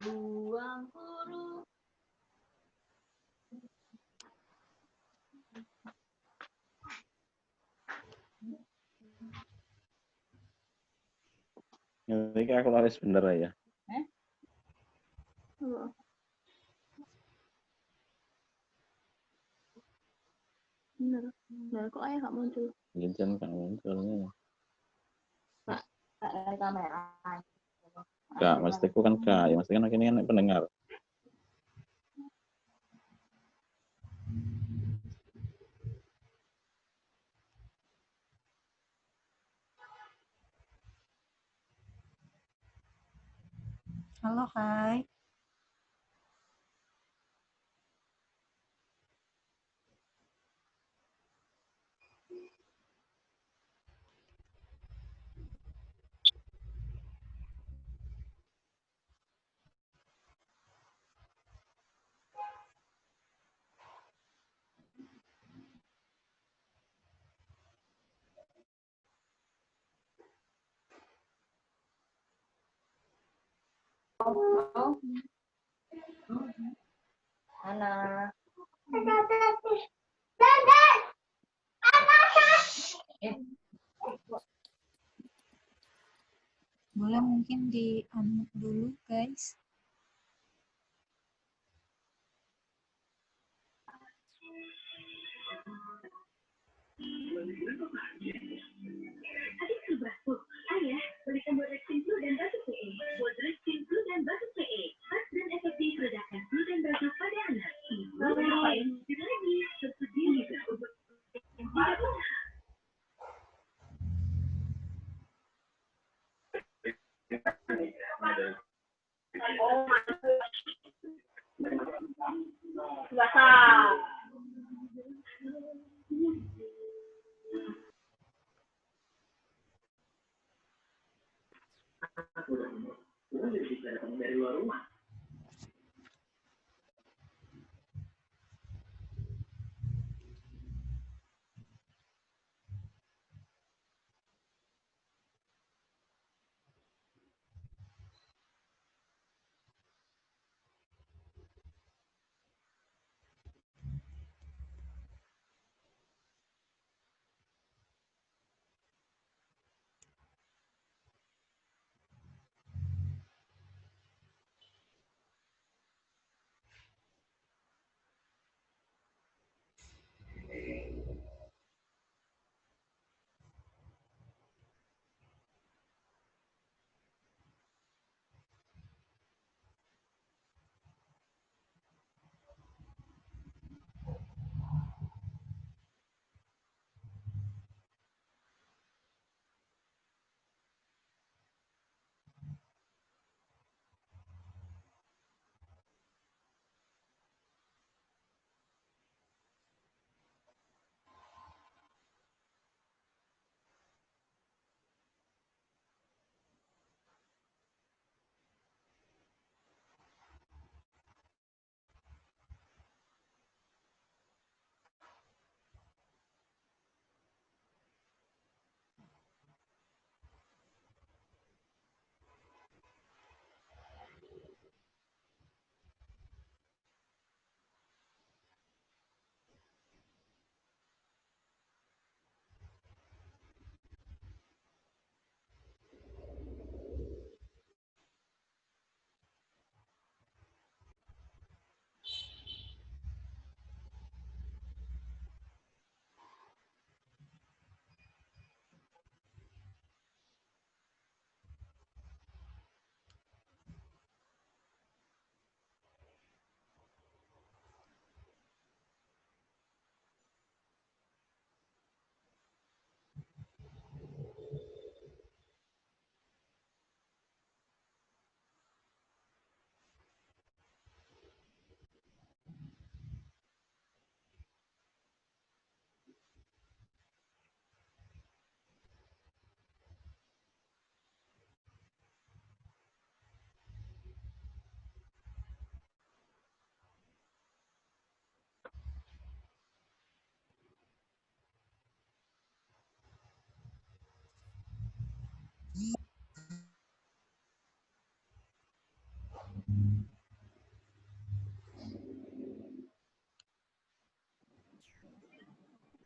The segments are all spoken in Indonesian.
Ruang guru. Ini aku laris bener ya. Bener kok ayah gak muncul. Jinten gak munculnya. Gak dari kamera. Gak, mestiku kan gak. Ya mesti kan akhirnya kan pendengar. Halo, hai. Anak. Boleh mungkin di-unmute dulu, guys. Adik sebahku, ayah belikan Bodrek Flu dan Batuk PE. Bodrek Flu dan Batuk PE. Khas dan efektif redakan flu dan batuk pada anak. Ini lagi tersedia juga untuk yang tidak pernah. Dari luar rumah.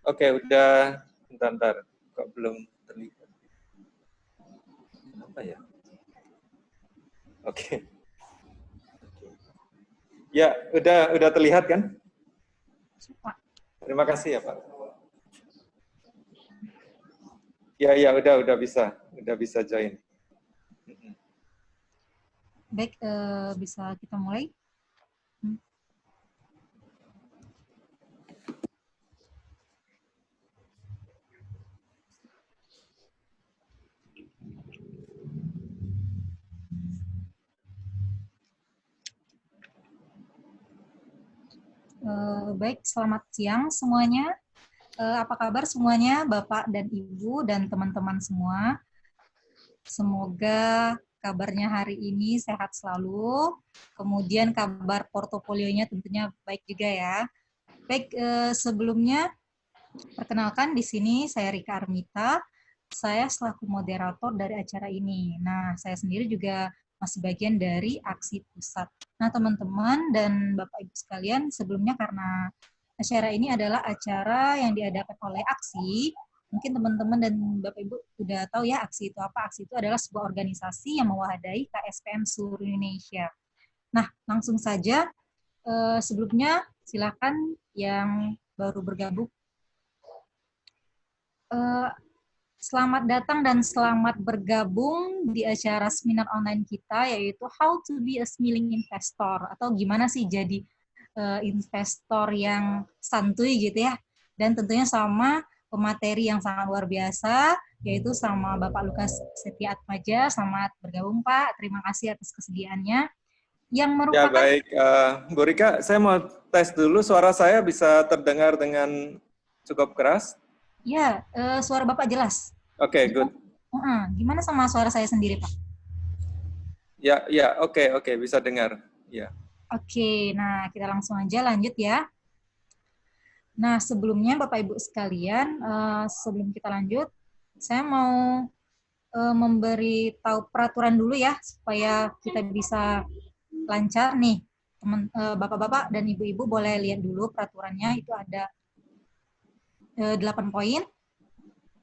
Oke, udah. Bentar. Kok belum terlihat? Apa ya? Oke. Ya, udah terlihat kan? Pak. Terima kasih ya, Pak. Ya, udah bisa join. Baik, bisa kita mulai? Baik, selamat siang semuanya. Apa kabar semuanya, Bapak dan Ibu dan teman-teman semua? Semoga kabarnya hari ini sehat selalu. Kemudian kabar portofolionya tentunya baik juga ya. Baik, sebelumnya perkenalkan di sini saya Rika Armita. Saya selaku moderator dari acara ini. Nah, saya sendiri juga masih bagian dari Aksi Pusat. Nah, teman-teman dan Bapak Ibu sekalian, sebelumnya karena acara ini adalah acara yang diadakan oleh Aksi, mungkin teman-teman dan Bapak Ibu sudah tahu ya Aksi itu apa. Aksi itu adalah sebuah organisasi yang mewadahi KSPM seluruh Indonesia. Nah, langsung saja, sebelumnya silakan yang baru bergabung. Selamat datang dan selamat bergabung di acara seminar online kita, yaitu How to be a Smiling Investor, atau gimana sih jadi investor yang santuy gitu ya. Dan tentunya sama pemateri yang sangat luar biasa, yaitu sama Bapak Lukas Setiatmaja. Selamat bergabung Pak, terima kasih atas kesediaannya. Yang merupakan... Ya baik, Bu Rika, saya mau tes dulu, suara saya bisa terdengar dengan cukup keras? Ya, suara Bapak jelas. Oke, good. Gimana sama suara saya sendiri, Pak? Ya, oke, bisa dengar. Ya. Oke, nah kita langsung aja lanjut ya. Nah, sebelumnya Bapak Ibu sekalian, sebelum kita lanjut, saya mau memberi tahu peraturan dulu ya, supaya kita bisa lancar nih. Bapak-bapak dan ibu-ibu boleh lihat dulu peraturannya, itu ada 8 poin.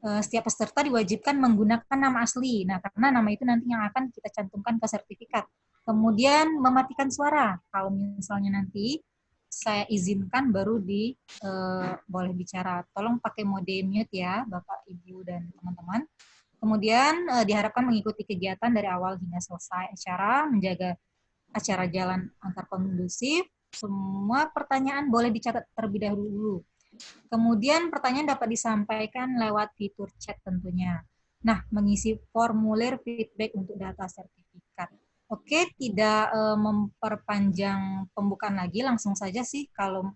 Setiap peserta diwajibkan menggunakan nama asli. Nah, karena nama itu nanti yang akan kita cantumkan ke sertifikat. Kemudian mematikan suara. Kalau misalnya nanti saya izinkan baru boleh bicara. Tolong pakai mode mute ya, Bapak, Ibu, dan teman-teman. Kemudian diharapkan mengikuti kegiatan dari awal hingga selesai acara, menjaga acara jalan antar kondusif. Semua pertanyaan boleh dicatat terlebih dahulu. Kemudian pertanyaan dapat disampaikan lewat fitur chat tentunya. Nah, mengisi formulir feedback untuk data sertifikat. Oke, tidak memperpanjang pembukaan lagi, langsung saja sih kalau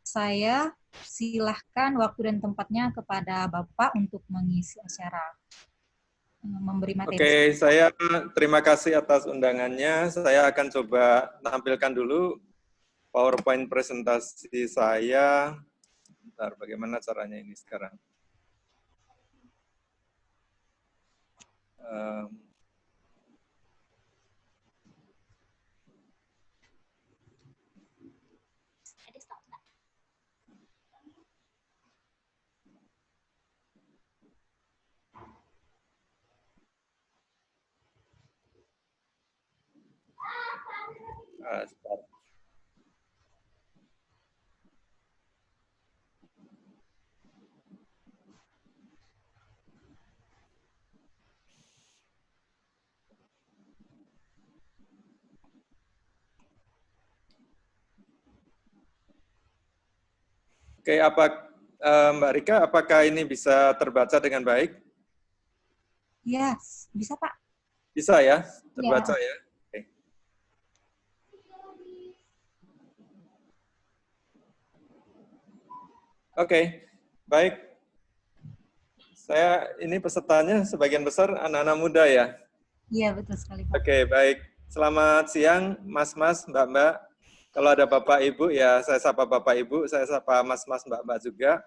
saya silahkan waktu dan tempatnya kepada Bapak untuk mengisi acara. Memberi materi. Oke, saya terima kasih atas undangannya. Saya akan coba tampilkan dulu PowerPoint presentasi saya. Bentar, bagaimana caranya ini sekarang? Oke, Mbak Rika, apakah ini bisa terbaca dengan baik? Ya, bisa Pak. Bisa ya, terbaca ya. Oke, baik. Saya ini pesertanya sebagian besar anak-anak muda ya. Iya, betul sekali Pak. Oke, baik. Selamat siang, Mas-mas, Mbak-mbak. Kalau ada Bapak Ibu, ya saya sapa Bapak Ibu, saya sapa Mas-mas, Mbak-mbak juga.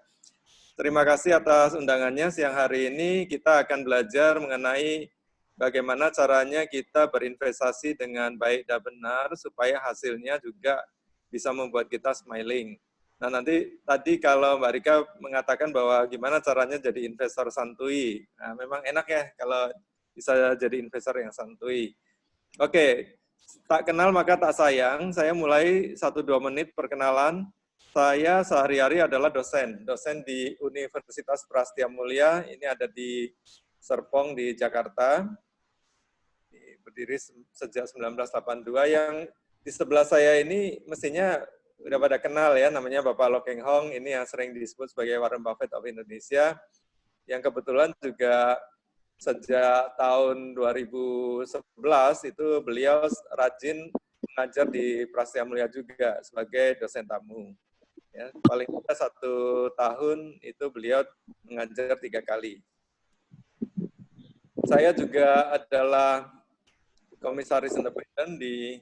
Terima kasih atas undangannya. Siang hari ini kita akan belajar mengenai bagaimana caranya kita berinvestasi dengan baik dan benar supaya hasilnya juga bisa membuat kita smiling. Nah, nanti tadi kalau Mbak Rika mengatakan bahwa gimana caranya jadi investor santuy. Nah, memang enak ya kalau bisa jadi investor yang santuy. Oke, tak kenal maka tak sayang. Saya mulai 1-2 menit perkenalan. Saya sehari-hari adalah dosen di Universitas Prastia Mulia. Ini ada di Serpong di Jakarta. Berdiri sejak 1982. Yang di sebelah saya ini mestinya udah pada kenal ya, namanya Bapak Lo Keng Hong. Ini yang sering disebut sebagai Warren Buffett of Indonesia. Yang kebetulan juga sejak tahun 2011 itu beliau rajin mengajar di Prastia Mulia juga sebagai dosen tamu. Ya, paling tidak 1 tahun itu beliau mengajar 3 kali. Saya juga adalah komisaris independen di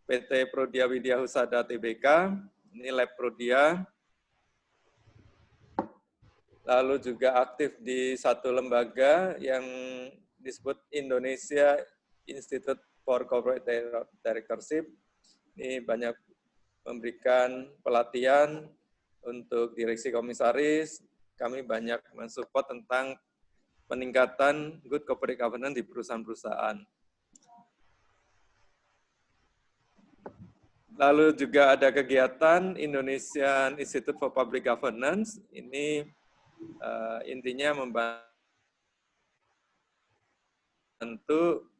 PT Prodia Widya Husada Tbk, ini Lab Prodia. Lalu juga aktif di satu lembaga yang disebut Indonesia Institute for Corporate Directorship. Ini banyak memberikan pelatihan untuk direksi komisaris. Kami banyak mensupport tentang peningkatan good corporate governance di perusahaan-perusahaan. Lalu juga ada kegiatan Indonesian Institute for Public Governance. Ini intinya membantu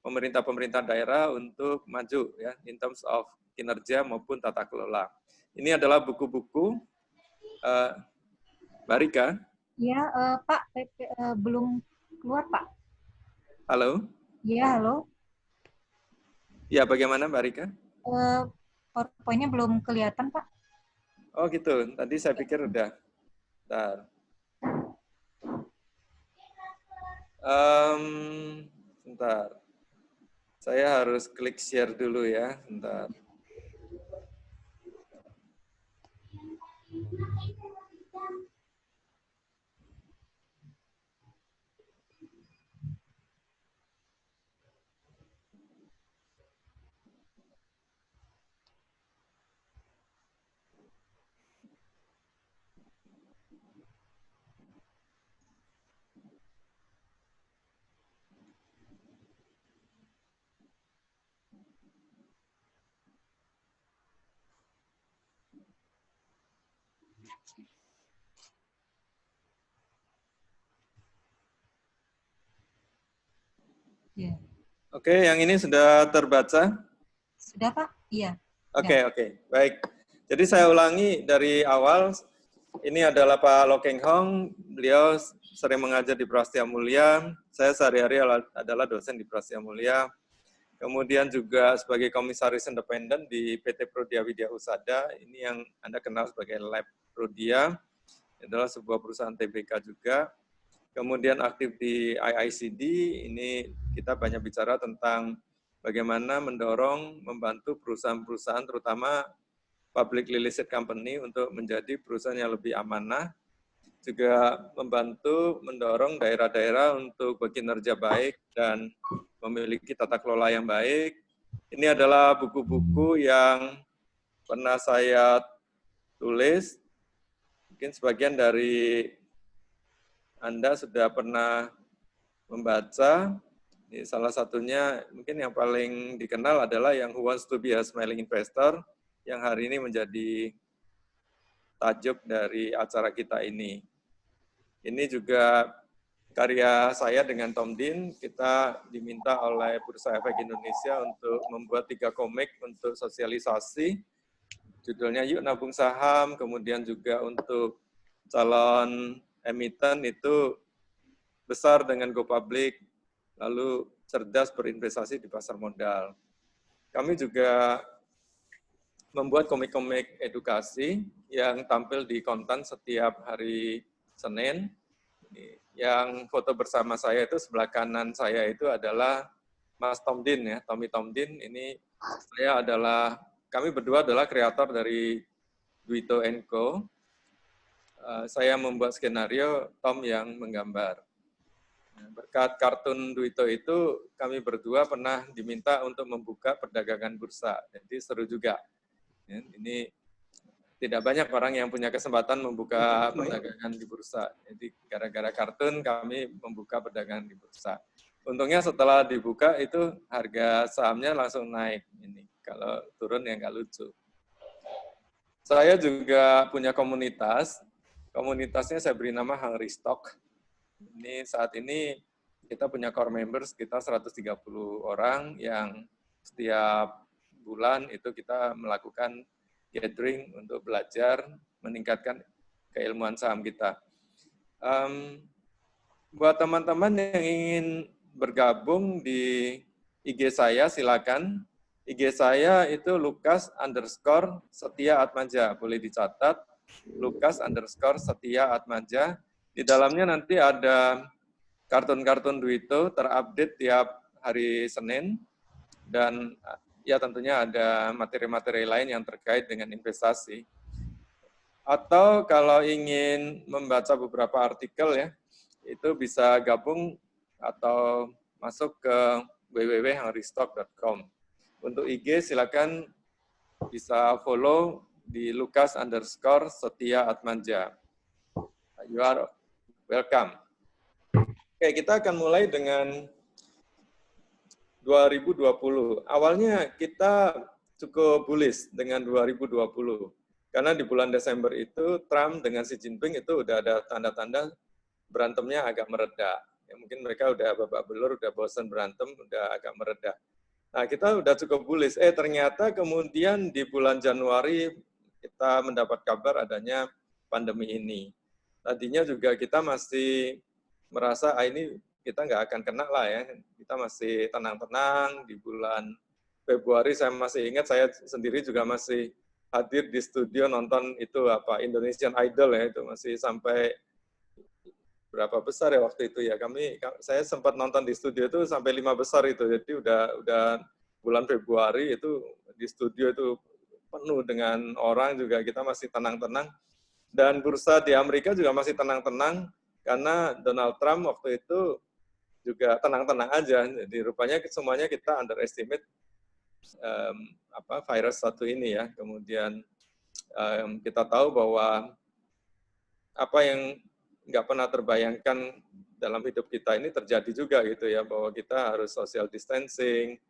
pemerintah-pemerintah daerah untuk maju ya in terms of kinerja maupun tata kelola. Ini adalah buku-buku Mbak Rika. Ya, Pak, belum keluar, Pak. Halo? Ya, halo. Ya, bagaimana Mbak Rika? PowerPoint-nya belum kelihatan, Pak. Oh gitu, tadi saya pikir udah. Bentar. Bentar. Saya harus klik share dulu ya, bentar. Ya. Oke, yang ini sudah terbaca? Sudah, Pak? Iya. Oke. Baik. Jadi saya ulangi dari awal. Ini adalah Pak Lo Keng Hong. Beliau sering mengajar di Prastia Mulia. Saya sehari-hari adalah dosen di Prastia Mulia. Kemudian juga sebagai komisaris independen di PT Prodia Widya Husada. Ini yang Anda kenal sebagai Lab Prodia. Ini adalah sebuah perusahaan TBK juga. Kemudian aktif di IICD, ini kita banyak bicara tentang bagaimana mendorong, membantu perusahaan-perusahaan, terutama publicly listed company untuk menjadi perusahaan yang lebih amanah, juga membantu mendorong daerah-daerah untuk berkinerja baik dan memiliki tata kelola yang baik. Ini adalah buku-buku yang pernah saya tulis, mungkin sebagian dari Anda sudah pernah membaca. Ini salah satunya mungkin yang paling dikenal adalah yang Who Wants to be a Smiling Investor, yang hari ini menjadi tajuk dari acara kita ini. Ini juga karya saya dengan Tom Dean. Kita diminta oleh Bursa Efek Indonesia untuk membuat 3 komik untuk sosialisasi. Judulnya Yuk Nabung Saham, kemudian juga untuk calon emiten itu besar dengan go public, lalu cerdas berinvestasi di pasar modal. Kami juga membuat komik-komik edukasi yang tampil di Kontan setiap hari Senin. Yang foto bersama saya itu sebelah kanan saya itu adalah Mas Tom Dean ya, Tommy Tom Dean. Ini kami berdua adalah kreator dari Duito & Co. Saya membuat skenario, Tom yang menggambar. Berkat kartun Duito itu, kami berdua pernah diminta untuk membuka perdagangan bursa. Jadi seru juga. Ini tidak banyak orang yang punya kesempatan membuka perdagangan di bursa. Jadi gara-gara kartun kami membuka perdagangan di bursa. Untungnya setelah dibuka itu harga sahamnya langsung naik. Ini kalau turun ya nggak lucu. Saya juga punya komunitas. Komunitasnya saya beri nama Hungry Stock. Ini saat ini kita punya core members sekitar 130 orang yang setiap bulan itu kita melakukan gathering untuk belajar, meningkatkan keilmuan saham kita. Buat teman-teman yang ingin bergabung di IG saya, silakan. IG saya itu Lukas_Setia_Atmaja. Boleh dicatat, Lukas_Setia_Atmaja. Di dalamnya nanti ada kartun-kartun Duito terupdate tiap hari Senin. Dan ya tentunya ada materi-materi lain yang terkait dengan investasi. Atau kalau ingin membaca beberapa artikel ya, itu bisa gabung atau masuk ke www.hungrystock.com. Untuk IG silakan bisa follow di Lukas_Setia_Atmaja. You are welcome. Oke, kita akan mulai dengan 2020. Awalnya kita cukup bullish dengan 2020. Karena di bulan Desember itu Trump dengan Xi Jinping itu udah ada tanda-tanda berantemnya agak mereda. Ya, mungkin mereka udah babak belur, udah bosan berantem, udah agak mereda. Nah, kita udah cukup bullish. Ternyata kemudian di bulan Januari kita mendapat kabar adanya pandemi ini. Tadinya juga kita masih merasa ini kita nggak akan kena lah ya. Kita masih tenang-tenang di bulan Februari. Saya masih ingat, saya sendiri juga masih hadir di studio nonton itu Indonesian Idol ya, itu masih sampai berapa besar ya waktu itu ya. Saya sempat nonton di studio itu sampai 5 besar itu. Jadi udah bulan Februari itu di studio itu penuh dengan orang, juga kita masih tenang-tenang. Dan bursa di Amerika juga masih tenang-tenang karena Donald Trump waktu itu juga tenang-tenang aja. Jadi rupanya semuanya kita underestimate virus satu ini ya. Kemudian kita tahu bahwa apa yang nggak pernah terbayangkan dalam hidup kita ini terjadi juga gitu ya, bahwa kita harus social distancing.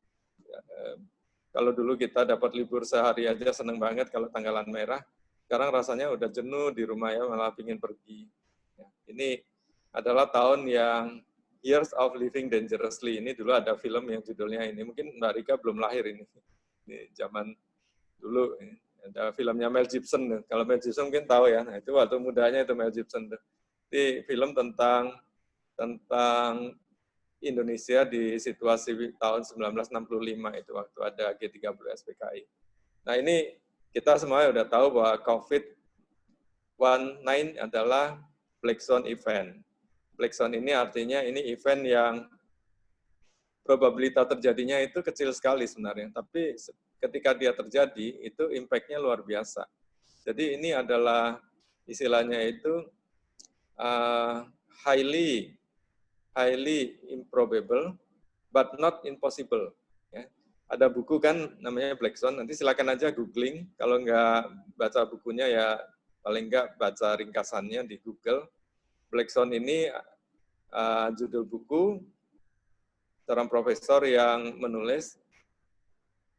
Kalau dulu kita dapat libur sehari aja seneng banget kalau tanggalan merah. Sekarang rasanya udah jenuh di rumah ya, malah pingin pergi. Ini adalah tahun yang Years of Living Dangerously. Ini dulu ada film yang judulnya ini. Mungkin Mbak Rika belum lahir ini. Ini zaman dulu. Ada filmnya Mel Gibson. Kalau Mel Gibson mungkin tahu ya. Nah, itu waktu mudanya itu Mel Gibson. Ini film tentang Indonesia di situasi tahun 1965 itu waktu ada G30 SPKI. Nah ini kita semua udah tahu bahwa COVID-19 adalah Black Swan event. Black Swan ini artinya ini event yang probabilitas terjadinya itu kecil sekali sebenarnya, tapi ketika dia terjadi itu impact-nya luar biasa. Jadi ini adalah istilahnya itu highly improbable but not impossible. Ya. Ada buku kan namanya Black Swan, nanti silakan aja googling, kalau nggak baca bukunya ya paling nggak baca ringkasannya di Google. Black Swan ini judul buku seorang profesor yang menulis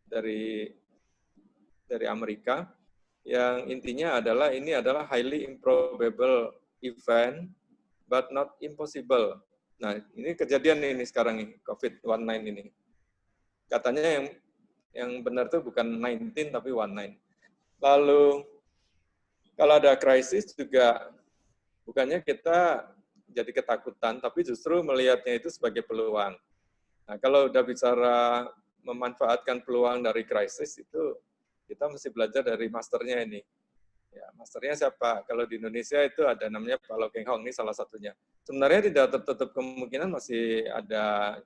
dari Amerika, yang intinya adalah ini adalah highly improbable event but not impossible. Nah, ini kejadian ini sekarang nih, COVID-19 ini. Katanya yang benar itu bukan 19 tapi 19. Lalu kalau ada krisis juga bukannya kita jadi ketakutan, tapi justru melihatnya itu sebagai peluang. Nah, kalau udah bicara memanfaatkan peluang dari krisis itu, kita mesti belajar dari masternya ini. Ya, masternya siapa? Kalau di Indonesia itu ada namanya Pak Lau Keng Hong, ini salah satunya. Sebenarnya tidak tertutup kemungkinan masih ada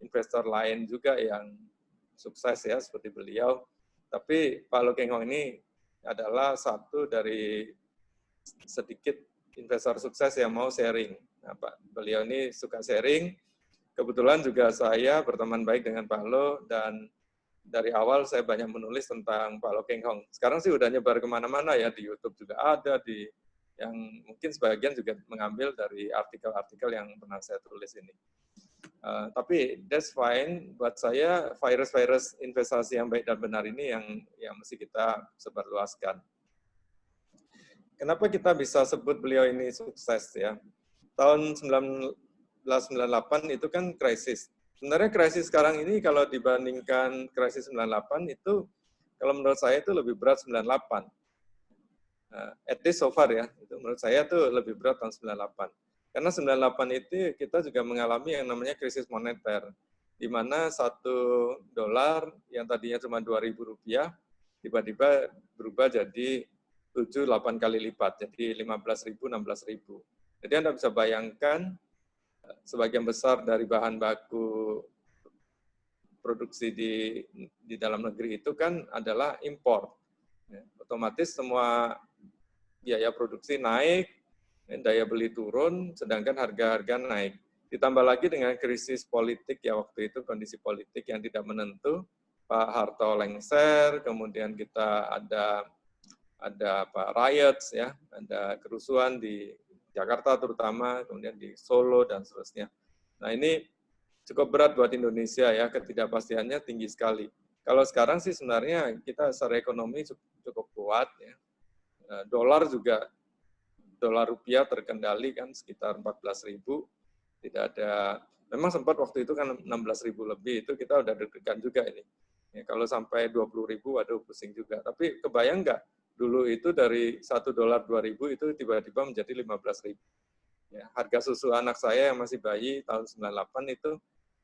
investor lain juga yang sukses ya, seperti beliau. Tapi Pak Lau Keng Hong ini adalah satu dari sedikit investor sukses yang mau sharing. Nah, beliau ini suka sharing. Kebetulan juga saya berteman baik dengan Pak Lo, dan dari awal saya banyak menulis tentang Pak Lo Keng Hong. Sekarang sih udah nyebar kemana-mana ya, di YouTube juga ada, di yang mungkin sebagian juga mengambil dari artikel-artikel yang pernah saya tulis ini. Tapi that's fine. Buat saya virus-virus investasi yang baik dan benar ini yang mesti kita sebarluaskan. Kenapa kita bisa sebut beliau ini sukses ya? Tahun 1998 itu kan krisis. Sebenarnya krisis sekarang ini kalau dibandingkan krisis 98 itu, kalau menurut saya itu lebih berat 98. At least so far ya, itu menurut saya itu lebih berat tahun 98. Karena 98 itu kita juga mengalami yang namanya krisis moneter, di mana $1 yang tadinya cuma Rp2.000 tiba-tiba berubah jadi 7-8 kali lipat, jadi 15.000, 16.000. Jadi Anda bisa bayangkan sebagian besar dari bahan baku produksi di dalam negeri itu kan adalah impor. Otomatis semua biaya produksi naik, daya beli turun, sedangkan harga-harga naik. Ditambah lagi dengan krisis politik ya waktu itu, kondisi politik yang tidak menentu, Pak Harto lengser, kemudian kita ada riots ya, ada kerusuhan di Jakarta terutama, kemudian di Solo dan seterusnya. Nah ini cukup berat buat Indonesia ya, ketidakpastiannya tinggi sekali. Kalau sekarang sih sebenarnya kita secara ekonomi cukup kuat ya. Dolar juga, dolar rupiah terkendali kan sekitar 14.000, tidak ada, memang sempat waktu itu kan 16.000 lebih, itu kita udah deg-degan juga ini. Ya, kalau sampai 20.000, waduh pusing juga. Tapi kebayang nggak? Dulu itu dari $1 2.000 itu tiba-tiba menjadi 15.000. Ya, harga susu anak saya yang masih bayi tahun 98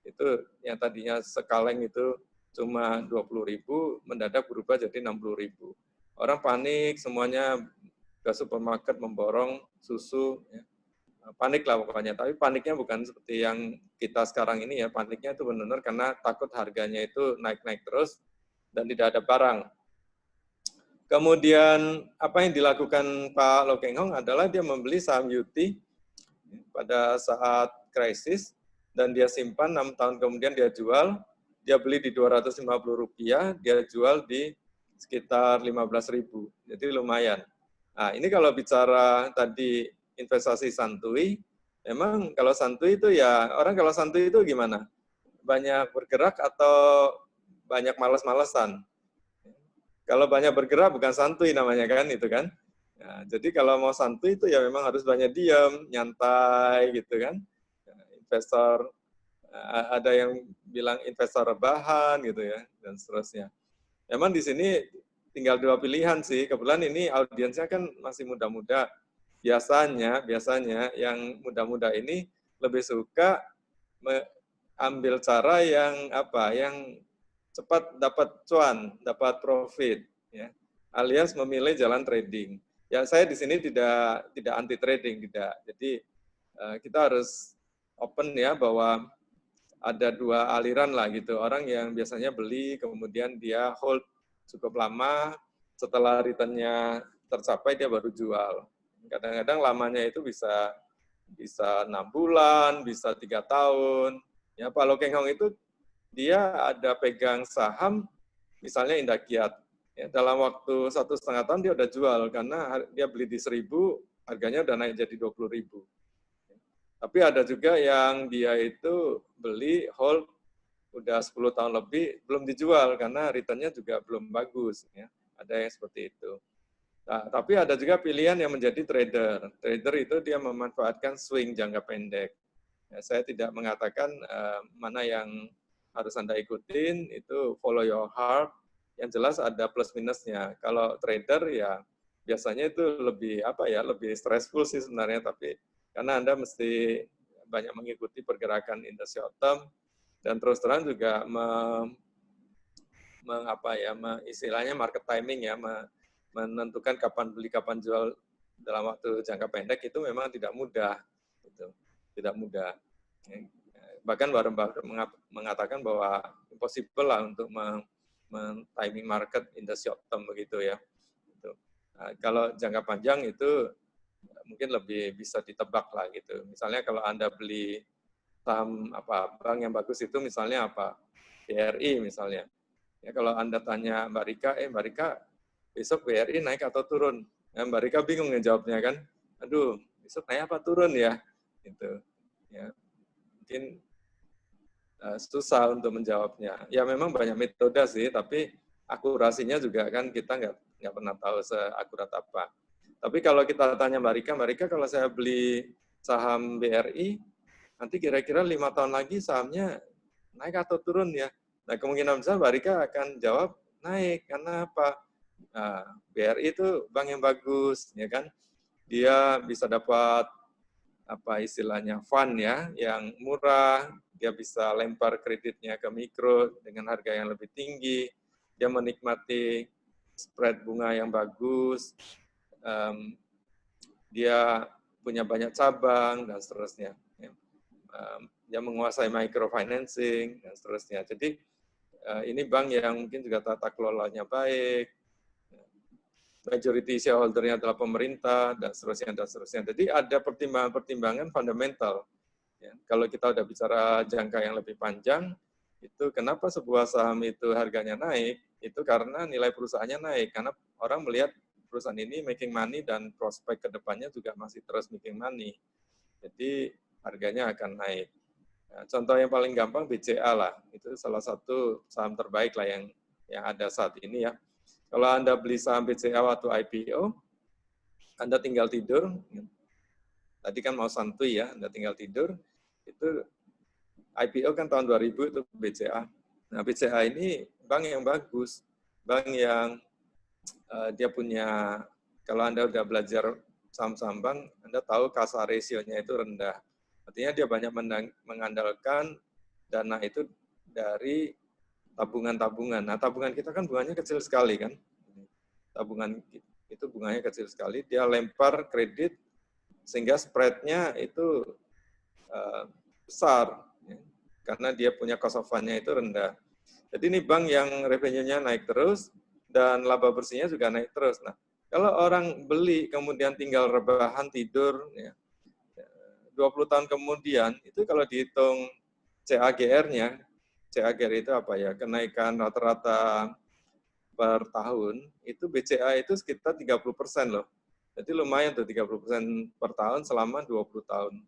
itu yang tadinya sekaleng itu cuma 20.000 mendadak berubah jadi 60.000. Orang panik, semuanya ke supermarket memborong susu, ya. Panik lah pokoknya. Tapi paniknya bukan seperti yang kita sekarang ini ya, paniknya itu benar-benar karena takut harganya itu naik-naik terus dan tidak ada barang. Kemudian apa yang dilakukan Pak Lo Keng Hong adalah dia membeli saham UT pada saat krisis dan dia simpan 6 tahun kemudian dia jual, dia beli di Rp250, dia jual di sekitar 15.000, jadi lumayan. Nah ini kalau bicara tadi investasi santuy, memang kalau santuy itu ya, orang kalau santuy itu gimana? Banyak bergerak atau banyak malas-malasan? Kalau banyak bergerak bukan santuy namanya kan, itu kan. Nah, jadi kalau mau santuy itu ya memang harus banyak diam, nyantai gitu kan. Investor, ada yang bilang investor rebahan gitu ya, dan seterusnya. Memang di sini tinggal 2 pilihan sih. Kebetulan ini audiensnya kan masih muda-muda. Biasanya yang muda-muda ini lebih suka ambil cara yang yang cepat dapat cuan, dapat profit, ya, alias memilih jalan trading. Ya saya di sini tidak anti trading, tidak. Jadi kita harus open ya bahwa ada 2 aliran lah gitu. Orang yang biasanya beli kemudian dia hold cukup lama, setelah returnnya tercapai dia baru jual. Kadang-kadang lamanya itu bisa 6 bulan, bisa 3 tahun. Ya Pak Lo Keng Hong itu dia ada pegang saham, misalnya Indakiat. Ya, dalam waktu 1,5 tahun dia udah jual, karena dia beli di 1.000, harganya udah naik jadi 20.000. Tapi ada juga yang dia itu beli, hold, udah 10 tahun lebih, belum dijual, karena returnnya juga belum bagus. Ya. Ada yang seperti itu. Nah, tapi ada juga pilihan yang menjadi trader. Trader itu dia memanfaatkan swing jangka pendek. Ya, saya tidak mengatakan mana yang harus Anda ikutin, itu follow your heart. Yang jelas ada plus minusnya. Kalau trader ya biasanya itu lebih lebih stressful sih sebenarnya, tapi karena Anda mesti banyak mengikuti pergerakan in the short term dan terus terang juga istilahnya market timing ya, menentukan kapan beli kapan jual dalam waktu jangka pendek itu memang tidak mudah, gitu. Tidak mudah. Bahkan Warren Buffett mengatakan bahwa impossible lah untuk timing market in the short term begitu ya. Nah, kalau jangka panjang itu mungkin lebih bisa ditebak lah gitu. Misalnya kalau Anda beli saham bank yang bagus itu misalnya BRI misalnya. Ya, kalau Anda tanya Mbak Rika, besok BRI naik atau turun? Nah, Mbak Rika bingung ngejawabnya kan. Aduh, besok naik apa turun ya? Gitu. Ya, mungkin susah untuk menjawabnya. Ya memang banyak metode sih, tapi akurasinya juga kan kita nggak pernah tahu seakurat apa. Tapi kalau kita tanya Mbak Rika kalau saya beli saham BRI, nanti kira-kira 5 tahun lagi sahamnya naik atau turun ya? Nah, kemungkinan besar Mbak Rika akan jawab naik. Karena apa? Nah, BRI itu bank yang bagus, ya kan? Dia bisa dapat apa istilahnya fund ya, yang murah, dia bisa lempar kreditnya ke mikro dengan harga yang lebih tinggi, dia menikmati spread bunga yang bagus, dia punya banyak cabang dan seterusnya. Dia menguasai microfinancing dan seterusnya. Jadi ini bank yang mungkin juga tata kelolanya baik, majority shareholder-nya adalah pemerintah, dan seterusnya, dan seterusnya. Jadi ada pertimbangan-pertimbangan fundamental. Ya, kalau kita udah bicara jangka yang lebih panjang, itu kenapa sebuah saham itu harganya naik, itu karena nilai perusahaannya naik. Karena orang melihat perusahaan ini making money dan prospek ke depannya juga masih terus making money. Jadi harganya akan naik. Nah, contoh yang paling gampang BCA lah, itu salah satu saham terbaik lah yang ada saat ini ya. Kalau Anda beli saham BCA waktu IPO, Anda tinggal tidur, tadi kan mau santuy ya, Anda tinggal tidur, itu IPO kan tahun 2000 itu BCA. Nah, BCA ini bank yang bagus, bank yang dia punya, kalau Anda udah belajar saham-saham bank, Anda tahu CASA ratio-nya itu rendah. Artinya dia banyak mengandalkan dana itu dari tabungan-tabungan. Nah, tabungan kita kan bunganya kecil sekali kan. Tabungan itu bunganya kecil sekali, dia lempar kredit sehingga spread-nya itu besar, ya, karena dia punya cost of fund-nya itu rendah. Jadi ini bank yang revenue-nya naik terus, dan laba bersihnya juga naik terus. Nah, kalau orang beli kemudian tinggal rebahan tidur, ya, 20 tahun kemudian, itu kalau dihitung CAGR-nya, CAGR itu apa ya, kenaikan rata-rata per tahun, itu BCA itu sekitar 30% loh. Jadi lumayan tuh 30% per tahun selama 20 tahun.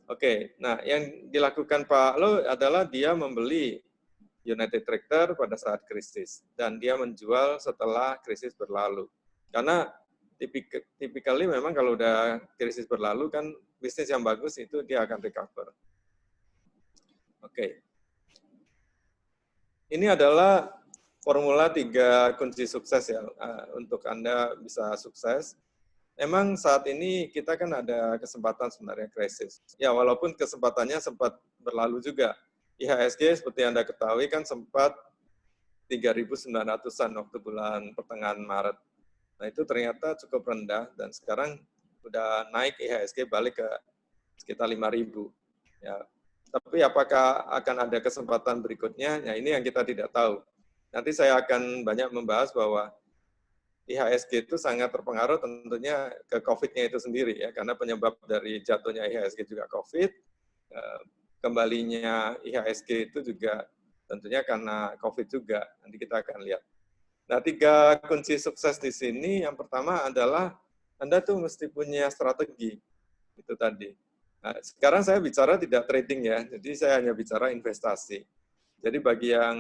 Oke, nah yang dilakukan Pak Lo adalah dia membeli United Tractor pada saat krisis, dan dia menjual setelah krisis berlalu. Karena typically memang kalau udah krisis berlalu kan bisnis yang bagus itu dia akan recover. Oke. Ini adalah formula 3 kunci sukses ya, untuk Anda bisa sukses. Memang saat ini kita kan ada kesempatan sebenarnya krisis. Ya, walaupun kesempatannya sempat berlalu juga. IHSG seperti Anda ketahui kan sempat 3.900-an waktu bulan pertengahan Maret. Nah, itu ternyata cukup rendah, dan sekarang udah naik IHSG balik ke sekitar 5.000. Ya, tapi apakah akan ada kesempatan berikutnya? Ya, ini yang kita tidak tahu. Nanti saya akan banyak membahas bahwa IHSG itu sangat terpengaruh tentunya ke COVID-nya itu sendiri ya, karena penyebab dari jatuhnya IHSG juga COVID, kembalinya IHSG itu juga tentunya karena COVID juga. Nanti kita akan lihat. Nah, 3 kunci sukses di sini, yang pertama adalah Anda tuh mesti punya strategi. Itu tadi. Nah, sekarang saya bicara tidak trading ya, jadi saya hanya bicara investasi. Jadi bagi yang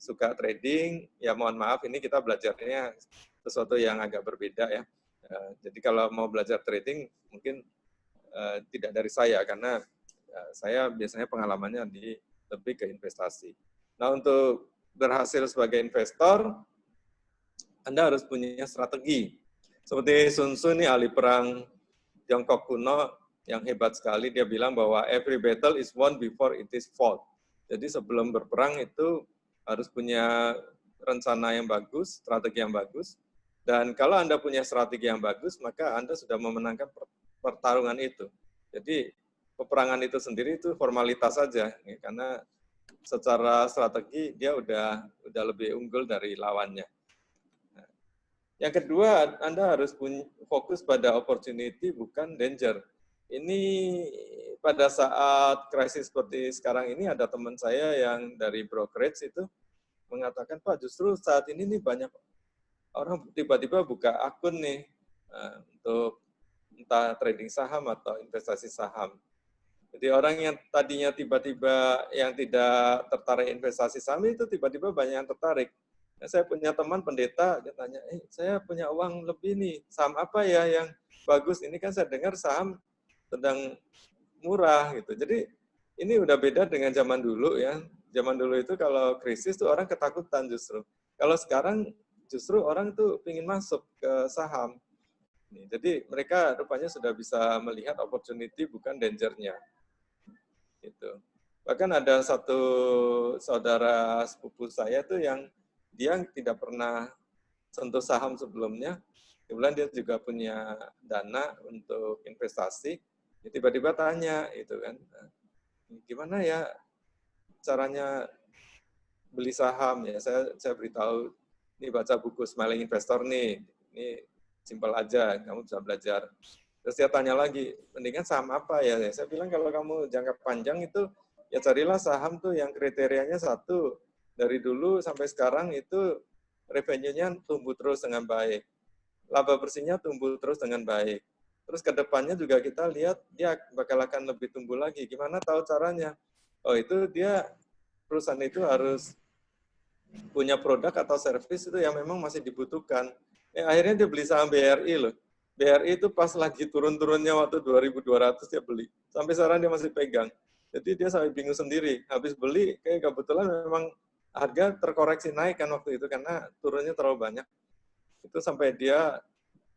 suka trading, ya mohon maaf, ini kita belajarnya sesuatu yang agak berbeda ya. Jadi kalau mau belajar trading, mungkin tidak dari saya, karena saya biasanya pengalamannya lebih ke investasi. Nah, untuk berhasil sebagai investor, Anda harus punya strategi. Seperti Sun Tzu, ini ahli perang Tiongkok kuno yang hebat sekali, dia bilang bahwa every battle is won before it is fought. Jadi sebelum berperang itu harus punya rencana yang bagus, strategi yang bagus, dan kalau Anda punya strategi yang bagus, maka Anda sudah memenangkan pertarungan itu. Jadi peperangan itu sendiri itu formalitas saja, ya, karena secara strategi dia udah lebih unggul dari lawannya. Nah, yang kedua, Anda harus fokus pada opportunity bukan danger. Ini pada saat krisis seperti sekarang ini, ada teman saya yang dari brokerage itu, mengatakan, Pak, justru saat ini nih banyak orang tiba-tiba buka akun nih untuk entah trading saham atau investasi saham. Jadi orang yang tadinya tiba-tiba yang tidak tertarik investasi saham itu tiba-tiba banyak yang tertarik. Nah, saya punya teman pendeta, dia tanya, saya punya uang lebih nih, saham apa ya yang bagus? Ini kan saya dengar saham sedang murah gitu. Jadi ini udah beda dengan zaman dulu ya. Zaman dulu itu kalau krisis tuh orang ketakutan justru. Kalau sekarang justru orang tuh ingin masuk ke saham. Jadi mereka rupanya sudah bisa melihat opportunity bukan danger-nya. Gitu. Bahkan ada satu saudara sepupu saya tuh yang dia tidak pernah sentuh saham sebelumnya. Kemudian dia juga punya dana untuk investasi. Tiba-tiba tanya, itu kan, gimana ya caranya beli saham ya? Saya beritahu, ini baca buku Smiling Investor nih, ini simpel aja, kamu bisa belajar. Terus dia tanya lagi, mendingan saham apa ya? Saya bilang kalau kamu jangka panjang itu ya carilah saham tuh yang kriterianya satu, dari dulu sampai sekarang itu revenue-nya tumbuh terus dengan baik. Laba bersihnya tumbuh terus dengan baik. Terus ke depannya juga kita lihat dia bakal akan lebih tumbuh lagi. Gimana tahu caranya? Oh, itu dia perusahaan itu harus punya produk atau servis itu yang memang masih dibutuhkan. Akhirnya dia beli saham BRI loh. BRI itu pas lagi turun-turunnya waktu 2.200 dia beli. Sampai sekarang dia masih pegang. Jadi dia sampai bingung sendiri. Habis beli, kayak kebetulan memang harga terkoreksi naik kan waktu itu karena turunnya terlalu banyak. Itu sampai dia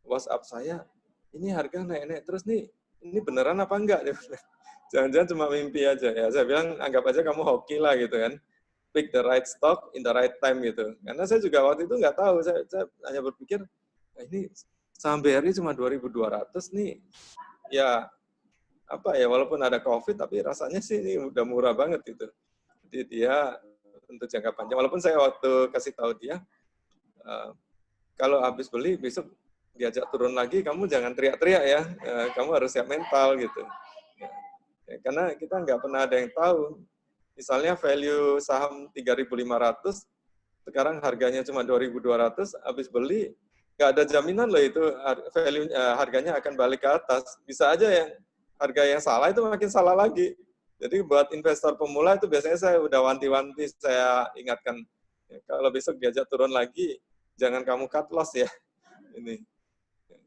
WhatsApp saya, ini harga naik-naik terus nih, ini beneran apa enggak? Jangan-jangan cuma mimpi aja. Ya saya bilang anggap aja kamu hoki lah gitu kan. Pick the right stock in the right time gitu. Karena saya juga waktu itu nggak tahu, saya hanya berpikir, ini saham BRI cuma 2.200 nih, ya apa ya, walaupun ada COVID, tapi rasanya sih ini udah murah banget gitu. Jadi dia untuk jangka panjang, walaupun saya waktu kasih tahu dia, kalau habis beli, besok diajak turun lagi, kamu jangan teriak-teriak ya, kamu harus siap mental gitu. Ya, karena kita nggak pernah ada yang tahu. Misalnya value saham 3.500, sekarang harganya cuma 2.200, habis beli, nggak ada jaminan loh itu value harganya akan balik ke atas. Bisa aja yang harga yang salah itu makin salah lagi. Jadi buat investor pemula itu biasanya saya udah wanti-wanti, saya ingatkan, ya, kalau besok diajak turun lagi, jangan kamu cut loss ya. Ini.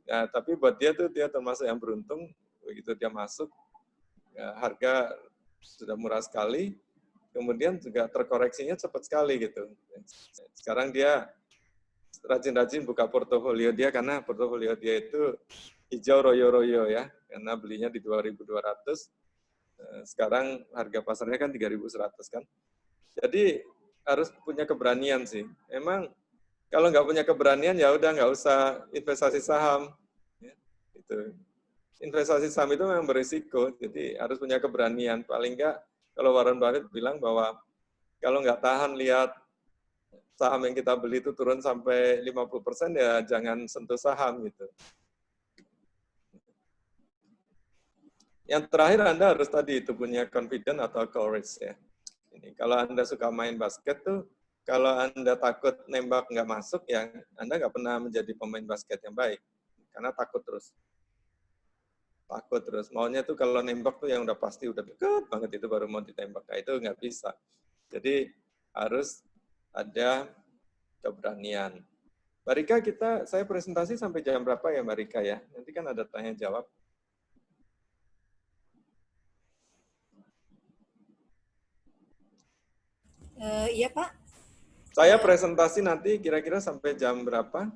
Ya, tapi buat dia tuh dia termasuk yang beruntung, begitu dia masuk, ya, harga sudah murah sekali, kemudian juga terkoreksinya cepat sekali gitu. Sekarang dia rajin-rajin buka portofolio dia karena portofolio dia itu hijau royo-royo ya, karena belinya di 2.200, sekarang harga pasarnya kan 3.100 kan. Jadi harus punya keberanian sih. Emang kalau nggak punya keberanian ya udah nggak usah investasi saham. Ya, gitu. Investasi saham itu memang berisiko, jadi harus punya keberanian. Paling nggak kalau Warren Buffett bilang bahwa kalau nggak tahan lihat saham yang kita beli itu turun sampai 50%, ya jangan sentuh saham gitu. Yang terakhir Anda harus tadi itu punya confidence atau courage ya. Ini kalau Anda suka main basket tuh, kalau Anda takut nembak nggak masuk, ya Anda nggak pernah menjadi pemain basket yang baik. Karena takut terus. Takut terus. Maunya tuh kalau nembak tuh yang udah pasti, udah deket banget itu baru mau ditembak. Nah, itu nggak bisa. Jadi harus ada keberanian. Mbak Rika, saya presentasi sampai jam berapa ya Mbak Rika ya? Nanti kan ada tanya jawab. Iya Pak. Saya presentasi nanti kira-kira sampai jam berapa?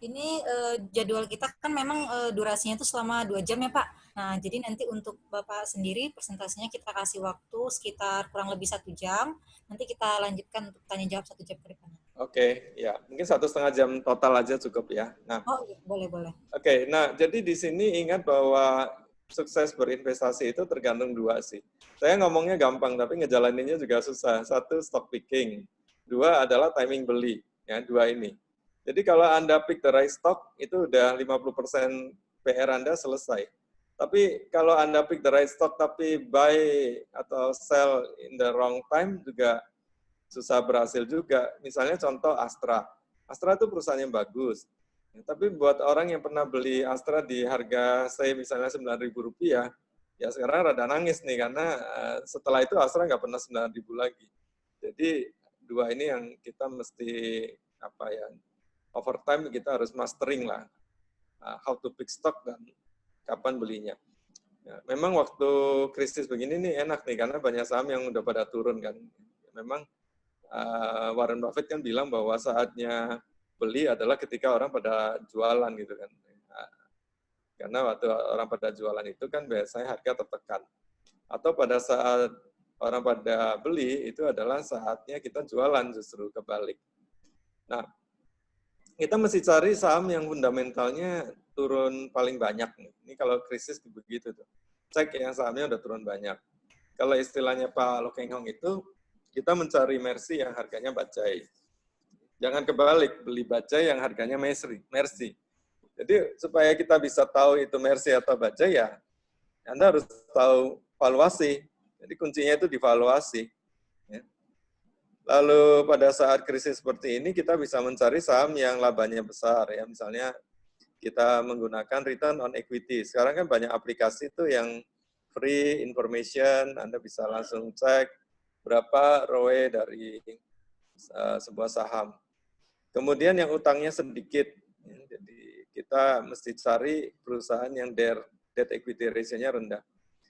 Ini jadwal kita kan memang durasinya itu selama 2 jam ya Pak. Nah, jadi nanti untuk Bapak sendiri presentasinya kita kasih waktu sekitar kurang lebih 1 jam. Nanti kita lanjutkan untuk tanya jawab 1 jam ke depan. Oke, ya mungkin 1,5 jam total aja cukup ya. Nah, oh iya, boleh. Oke, nah jadi di sini ingat bahwa sukses berinvestasi itu tergantung 2 sih. Saya ngomongnya gampang, tapi ngejalaninnya juga susah. 1, stock picking. 2 adalah timing beli. Ya, 2 ini. Jadi kalau Anda pick the right stock, itu udah 50% PR Anda selesai. Tapi kalau Anda pick the right stock, tapi buy atau sell in the wrong time, juga susah berhasil juga. Misalnya contoh Astra. Astra itu perusahaan yang bagus. Tapi buat orang yang pernah beli Astra di harga saya misalnya Rp9.000, ya sekarang rada nangis nih karena setelah itu Astra nggak pernah 9.000 lagi. Jadi dua ini yang kita mesti over time kita harus mastering lah, how to pick stock dan kapan belinya. Ya, memang waktu krisis begini nih enak nih karena banyak saham yang udah pada turun kan. Memang Warren Buffett kan bilang bahwa saatnya beli adalah ketika orang pada jualan gitu kan. Karena waktu orang pada jualan itu kan biasanya harga tertekan. Atau pada saat orang pada beli itu adalah saatnya kita jualan justru kebalik. Nah, kita mesti cari saham yang fundamentalnya turun paling banyak nih. Ini kalau krisis begitu tuh. Cek yang sahamnya udah turun banyak. Kalau istilahnya Pak Loh Keng Hong itu, kita mencari Mercy yang harganya bajai. Jangan kebalik, beli bajai yang harganya Mercy. Jadi supaya kita bisa tahu itu Mercy atau bajai ya, Anda harus tahu valuasi. Jadi kuncinya itu di valuasi. Ya. Lalu pada saat krisis seperti ini kita bisa mencari saham yang labanya besar ya, misalnya kita menggunakan return on equity. Sekarang kan banyak aplikasi itu yang free information, Anda bisa langsung cek berapa ROE dari sebuah saham. Kemudian yang utangnya sedikit, ya, jadi kita mesti cari perusahaan yang debt equity ratio-nya rendah.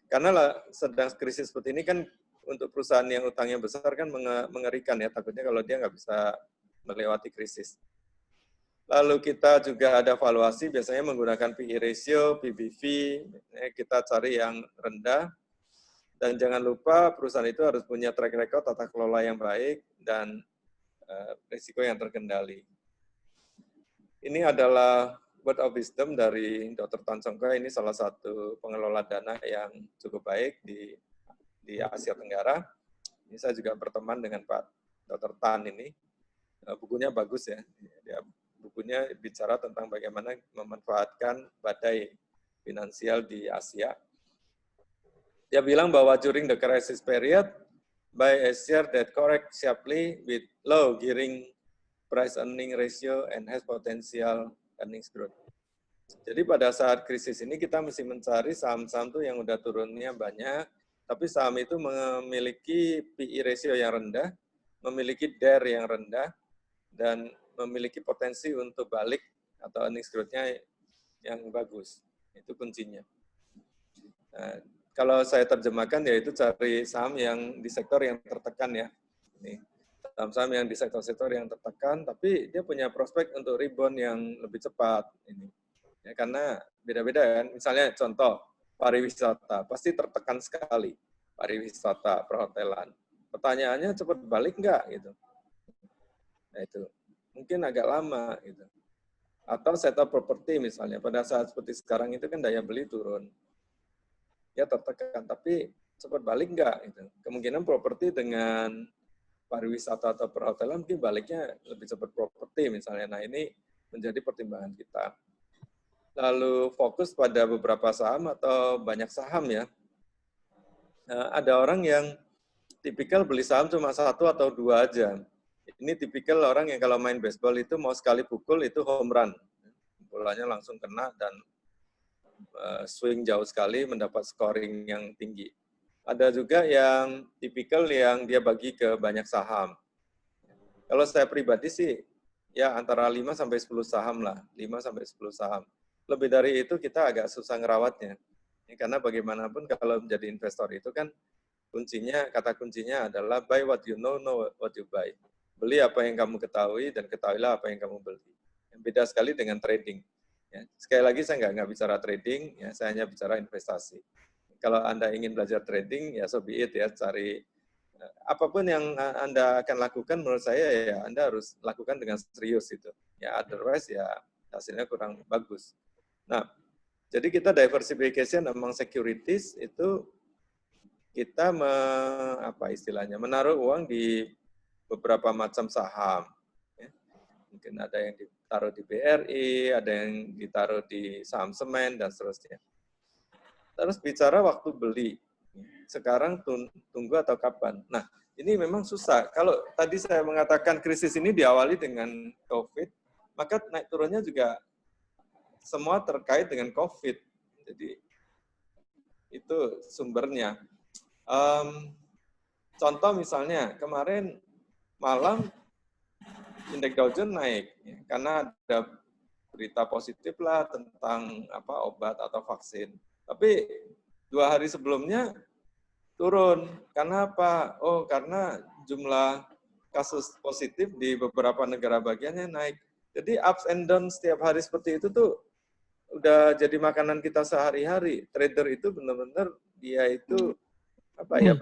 Karena sedang krisis seperti ini kan untuk perusahaan yang utangnya besar kan mengerikan ya, takutnya kalau dia nggak bisa melewati krisis. Lalu kita juga ada valuasi, biasanya menggunakan PE ratio, PBV, kita cari yang rendah. Dan jangan lupa perusahaan itu harus punya track record tata kelola yang baik dan risiko yang terkendali. Ini adalah word of wisdom dari Dr. Tan Song Koi. Ini salah satu pengelola dana yang cukup baik di Asia Tenggara. Ini saya juga berteman dengan Pak Dr. Tan ini. Bukunya bagus ya. Bukunya bicara tentang bagaimana memanfaatkan badai finansial di Asia. Dia bilang bahwa during the crisis period, buy a share that correct sharply with low gearing price earning ratio and has potential earnings growth. Jadi pada saat krisis ini kita mesti mencari saham-saham tuh yang udah turunnya banyak, tapi saham itu memiliki PE ratio yang rendah, memiliki DER yang rendah, dan memiliki potensi untuk balik atau earnings growth-nya yang bagus. Itu kuncinya. Nah, kalau saya terjemahkan yaitu cari saham yang di sektor yang tertekan ya. Ini saham-saham yang di sektor-sektor yang tertekan, tapi dia punya prospek untuk rebound yang lebih cepat. Ini ya, karena beda-beda kan. Misalnya contoh pariwisata pasti tertekan sekali. Pariwisata, perhotelan. Pertanyaannya cepat balik nggak gitu? Nah itu mungkin agak lama gitu. Atau sektor properti misalnya pada saat seperti sekarang itu kan daya beli turun. Ya tertekan, tapi cepat balik enggak? Gitu. Kemungkinan properti dengan pariwisata atau perhotelan mungkin baliknya lebih cepat properti misalnya. Nah ini menjadi pertimbangan kita. Lalu fokus pada beberapa saham atau banyak saham ya. Nah, ada orang yang tipikal beli saham cuma 1 atau 2 aja. Ini tipikal orang yang kalau main baseball itu mau sekali pukul itu home run. Bolanya langsung kena dan swing jauh sekali mendapat scoring yang tinggi. Ada juga yang tipikal yang dia bagi ke banyak saham. Kalau saya pribadi sih ya antara 5 sampai 10 saham lah, 5 sampai 10 saham. Lebih dari itu kita agak susah ngerawatnya. Karena bagaimanapun kalau menjadi investor itu kan kuncinya, kata kuncinya adalah buy what you know what you buy. Beli apa yang kamu ketahui dan ketahuilah apa yang kamu beli. Beda sekali dengan trading. Ya, sekali lagi saya nggak bicara trading, ya saya hanya bicara investasi. Kalau Anda ingin belajar trading, ya so be it ya, cari apapun yang Anda akan lakukan, menurut saya ya Anda harus lakukan dengan serius itu. Ya otherwise ya hasilnya kurang bagus. Nah, jadi kita diversification among securities itu kita menaruh uang di beberapa macam saham. Ya. Mungkin ada yang ditaruh di BRI, ada yang ditaruh di saham semen, dan seterusnya. Terus bicara waktu beli. Sekarang tunggu atau kapan? Nah, ini memang susah. Kalau tadi saya mengatakan krisis ini diawali dengan COVID, maka naik turunnya juga semua terkait dengan COVID. Jadi itu sumbernya. Contoh misalnya kemarin malam indeks Dow Jones naik ya, karena ada berita positif lah tentang obat atau vaksin. Tapi 2 hari sebelumnya turun. Karena apa? Oh, karena jumlah kasus positif di beberapa negara bagiannya naik. Jadi ups and down setiap hari seperti itu tuh udah jadi makanan kita sehari-hari. Trader itu benar-benar dia itu percaya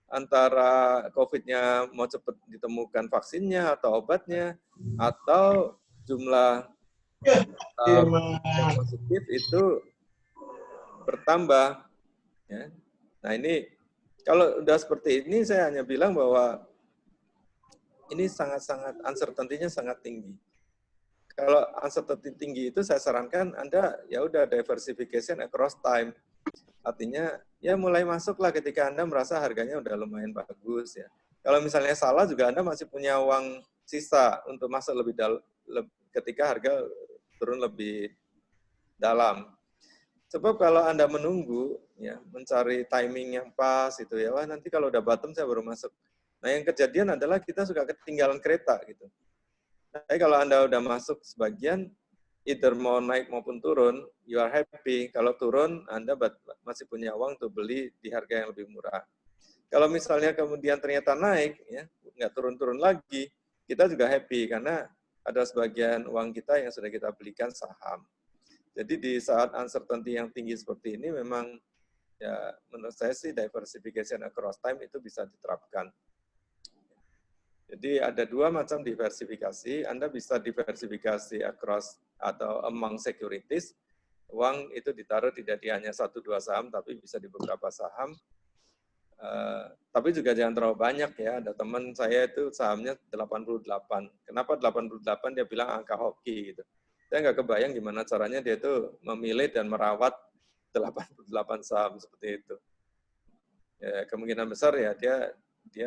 antara COVID-nya mau cepat ditemukan vaksinnya atau obatnya, atau jumlah yang positif itu bertambah. Ya. Nah ini, kalau udah seperti ini, saya hanya bilang bahwa ini sangat-sangat, uncertainty-nya sangat tinggi. Kalau uncertainty tinggi itu saya sarankan Anda ya udah diversification across time. Artinya ya mulai masuklah ketika Anda merasa harganya udah lumayan bagus ya. Kalau misalnya salah juga Anda masih punya uang sisa untuk masuk lebih dalam ketika harga turun lebih dalam. Sebab kalau Anda menunggu ya mencari timing yang pas itu ya, wah nanti kalau udah bottom saya baru masuk. Nah, yang kejadian adalah kita suka ketinggalan kereta gitu. Tapi kalau Anda udah masuk sebagian, either mau naik maupun turun, you are happy. Kalau turun, Anda masih punya uang untuk beli di harga yang lebih murah. Kalau misalnya kemudian ternyata naik, ya nggak turun-turun lagi, kita juga happy karena ada sebagian uang kita yang sudah kita belikan saham. Jadi di saat uncertainty yang tinggi seperti ini, memang ya menurut saya sih diversification across time itu bisa diterapkan. Jadi ada 2 macam diversifikasi. Anda bisa diversifikasi across atau among securities. Uang itu ditaruh tidak di hanya 1-2 saham, tapi bisa di beberapa saham. Tapi juga jangan terlalu banyak ya. Ada teman saya itu sahamnya 88. Kenapa 88? Dia bilang angka hoki gitu. Saya nggak kebayang gimana caranya dia itu memilih dan merawat 88 saham seperti itu. Ya, kemungkinan besar ya dia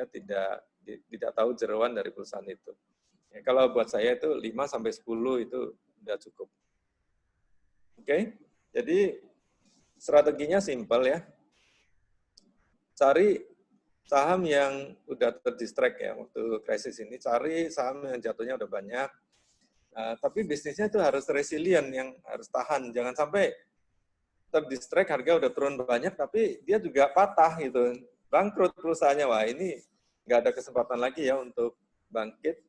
tidak tahu jeroan dari perusahaan itu. Ya, kalau buat saya itu 5-10 itu udah cukup. Oke, jadi strateginya simpel ya. Cari saham yang udah terdistract ya waktu krisis ini. Cari saham yang jatuhnya udah banyak. Tapi bisnisnya itu harus resilient, yang harus tahan. Jangan sampai terdistract, harga udah turun banyak, tapi dia juga patah gitu. Bangkrut perusahaannya, wah ini nggak ada kesempatan lagi ya untuk bangkit,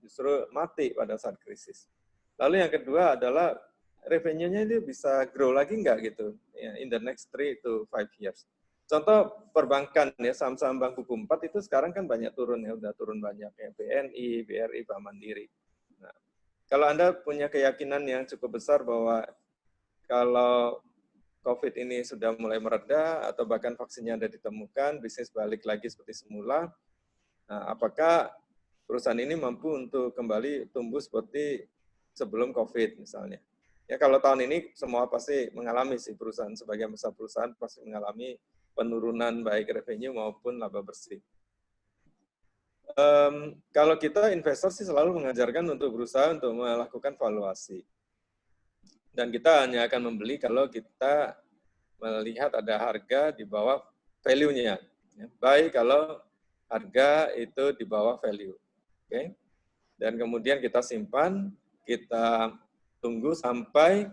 justru mati pada saat krisis. Lalu yang kedua adalah revenue-nya itu bisa grow lagi nggak gitu, ya, in the next 3 to 5 years. Contoh perbankan ya, saham-saham Bank Buku 4 itu sekarang kan banyak turun ya, udah turun banyak ya, BNI, BRI, Bank Mandiri. Nah, kalau Anda punya keyakinan yang cukup besar bahwa kalau COVID ini sudah mulai mereda atau bahkan vaksinnya ada ditemukan, bisnis balik lagi seperti semula, nah, apakah perusahaan ini mampu untuk kembali tumbuh seperti sebelum COVID misalnya? Ya kalau tahun ini semua pasti mengalami sih, perusahaan sebagian besar perusahaan pasti mengalami penurunan baik revenue maupun laba bersih. Kalau kita investor sih selalu mengajarkan untuk berusaha untuk melakukan valuasi. Dan kita hanya akan membeli kalau kita melihat ada harga di bawah value-nya. Baik kalau harga itu di bawah value. Oke. Dan kemudian kita simpan, kita tunggu sampai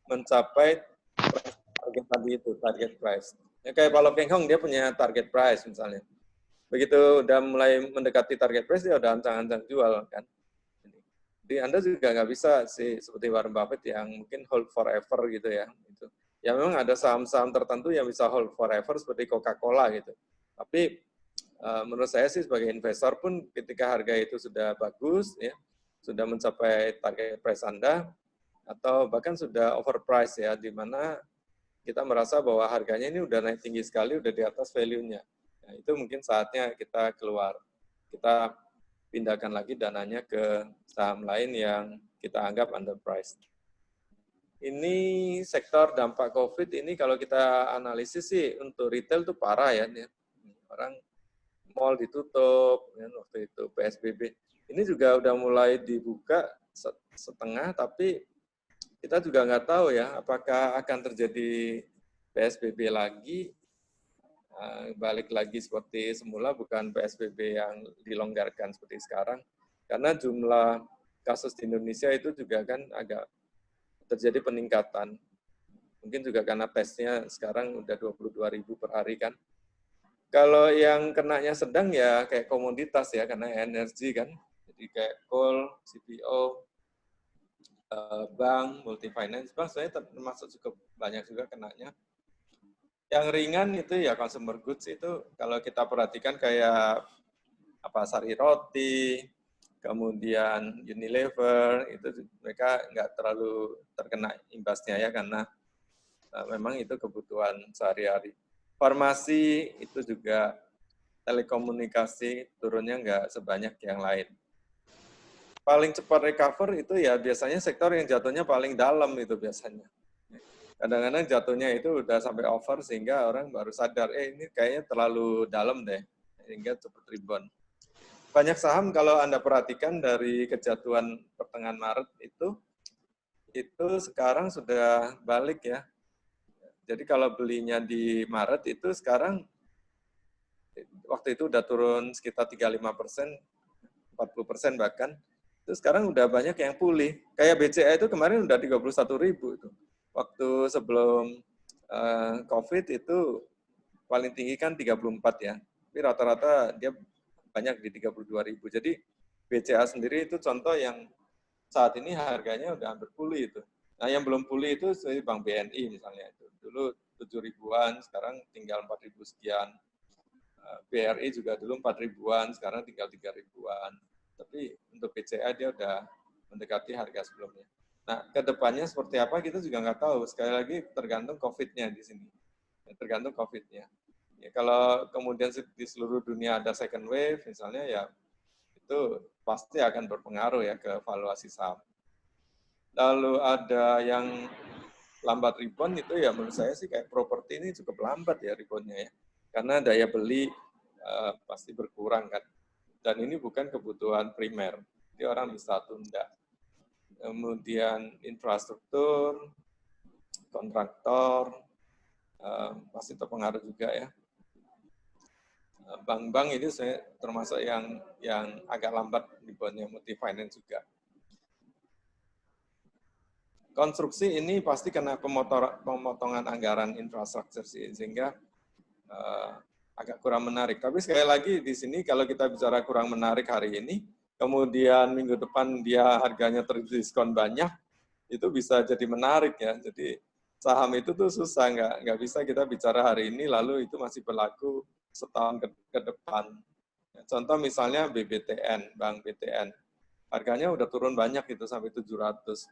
mencapai target tadi itu, target price. Ya, kayak Pak Keng Hong, dia punya target price misalnya. Begitu udah mulai mendekati target price, dia udah ancang-ancang jual kan. Jadi Anda juga nggak bisa sih seperti Warren Buffett yang mungkin hold forever gitu ya. Gitu. Ya memang ada saham-saham tertentu yang bisa hold forever seperti Coca-Cola gitu. Tapi menurut saya sih sebagai investor pun ketika harga itu sudah bagus, ya, sudah mencapai target price Anda, atau bahkan sudah overpriced ya, di mana kita merasa bahwa harganya ini udah naik tinggi sekali, udah di atas value-nya. Nah, itu mungkin saatnya kita keluar. Kita pindahkan lagi dananya ke saham lain yang kita anggap underpriced. ini sektor dampak COVID ini kalau kita analisis sih untuk retail tuh parah ya. Orang mall ditutup, ya, waktu itu PSBB. Ini juga udah mulai dibuka setengah, tapi kita juga nggak tahu ya apakah akan terjadi PSBB lagi, balik lagi seperti semula, bukan PSBB yang dilonggarkan seperti sekarang. Karena jumlah kasus di Indonesia itu juga kan agak terjadi peningkatan. Mungkin juga karena tesnya sekarang udah 22.000 per hari kan. Kalau yang kenanya sedang ya kayak komoditas ya, karena energi kan. Jadi kayak coal, CPO, bank, multi finance, bank sebenarnya termasuk cukup banyak juga kenanya. Yang ringan itu ya consumer goods itu kalau kita perhatikan kayak apa Sari Roti, kemudian Unilever, itu mereka nggak terlalu terkena imbasnya ya karena memang itu kebutuhan sehari-hari. Farmasi itu juga, telekomunikasi turunnya nggak sebanyak yang lain. Paling cepat recover itu ya biasanya sektor yang jatuhnya paling dalam itu biasanya. Kadang-kadang jatuhnya itu udah sampai over sehingga orang baru sadar, ini kayaknya terlalu dalam deh, sehingga cepat rebound. Banyak saham kalau Anda perhatikan dari kejatuhan pertengahan Maret itu sekarang sudah balik ya. Jadi kalau belinya di Maret itu sekarang waktu itu udah turun sekitar 35%, 40% bahkan. Itu sekarang udah banyak yang pulih. Kayak BCA itu kemarin udah 31.000 itu. Waktu sebelum COVID itu paling tinggi kan 34 ya. Tapi rata-rata dia banyak di 32.000. Jadi BCA sendiri itu contoh yang saat ini harganya udah hampir pulih itu. Nah, yang belum pulih itu seperti Bank BNI misalnya itu. Dulu 7.000-an, sekarang tinggal 4.000 sekian. BRI juga dulu 4.000-an, sekarang tinggal 3.000-an. Tapi untuk BCA dia udah mendekati harga sebelumnya. Nah, ke depannya seperti apa kita juga nggak tahu. Sekali lagi tergantung COVID-nya di sini. Tergantung COVID-nya. Ya, kalau kemudian di seluruh dunia ada second wave, misalnya ya itu pasti akan berpengaruh ya ke valuasi saham. Lalu ada yang lambat rebound itu ya menurut saya sih kayak properti ini cukup lambat ya reboundnya ya. Karena daya beli pasti berkurang kan. Dan ini bukan kebutuhan primer. Jadi orang bisa tunda. Kemudian infrastruktur, kontraktor, pasti terpengaruh juga ya. Bank-bank itu saya termasuk yang agak lambat reboundnya, multi finance juga. Konstruksi ini pasti kena pemotongan anggaran infrastruktur sih, sehingga agak kurang menarik. Tapi sekali lagi di sini kalau kita bicara kurang menarik hari ini, kemudian minggu depan dia harganya terdiskon banyak, itu bisa jadi menarik ya. Jadi saham itu tuh susah, nggak bisa kita bicara hari ini lalu itu masih berlaku setahun ke depan. Contoh misalnya BBTN, Bank BTN, harganya udah turun banyak itu sampai 700.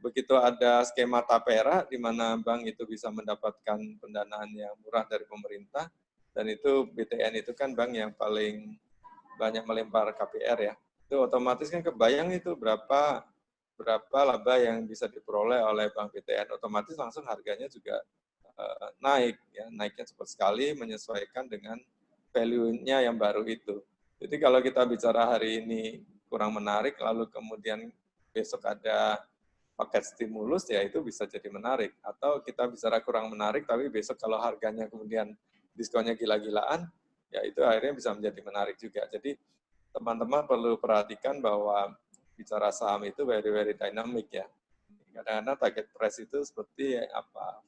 Begitu ada skema tapera di mana bank itu bisa mendapatkan pendanaan yang murah dari pemerintah, dan itu BTN itu kan bank yang paling banyak melempar KPR ya, itu otomatis kan kebayang itu berapa laba yang bisa diperoleh oleh Bank BTN, otomatis langsung harganya juga naik ya, naiknya cepat sekali menyesuaikan dengan value-nya yang baru itu. Jadi kalau kita bicara hari ini kurang menarik, lalu kemudian besok ada paket stimulus, ya itu bisa jadi menarik. Atau kita bicara kurang menarik, tapi besok kalau harganya kemudian diskonnya gila-gilaan, ya itu akhirnya bisa menjadi menarik juga. Jadi teman-teman perlu perhatikan bahwa bicara saham itu very dynamic ya. Kadang-kadang target price itu seperti apa,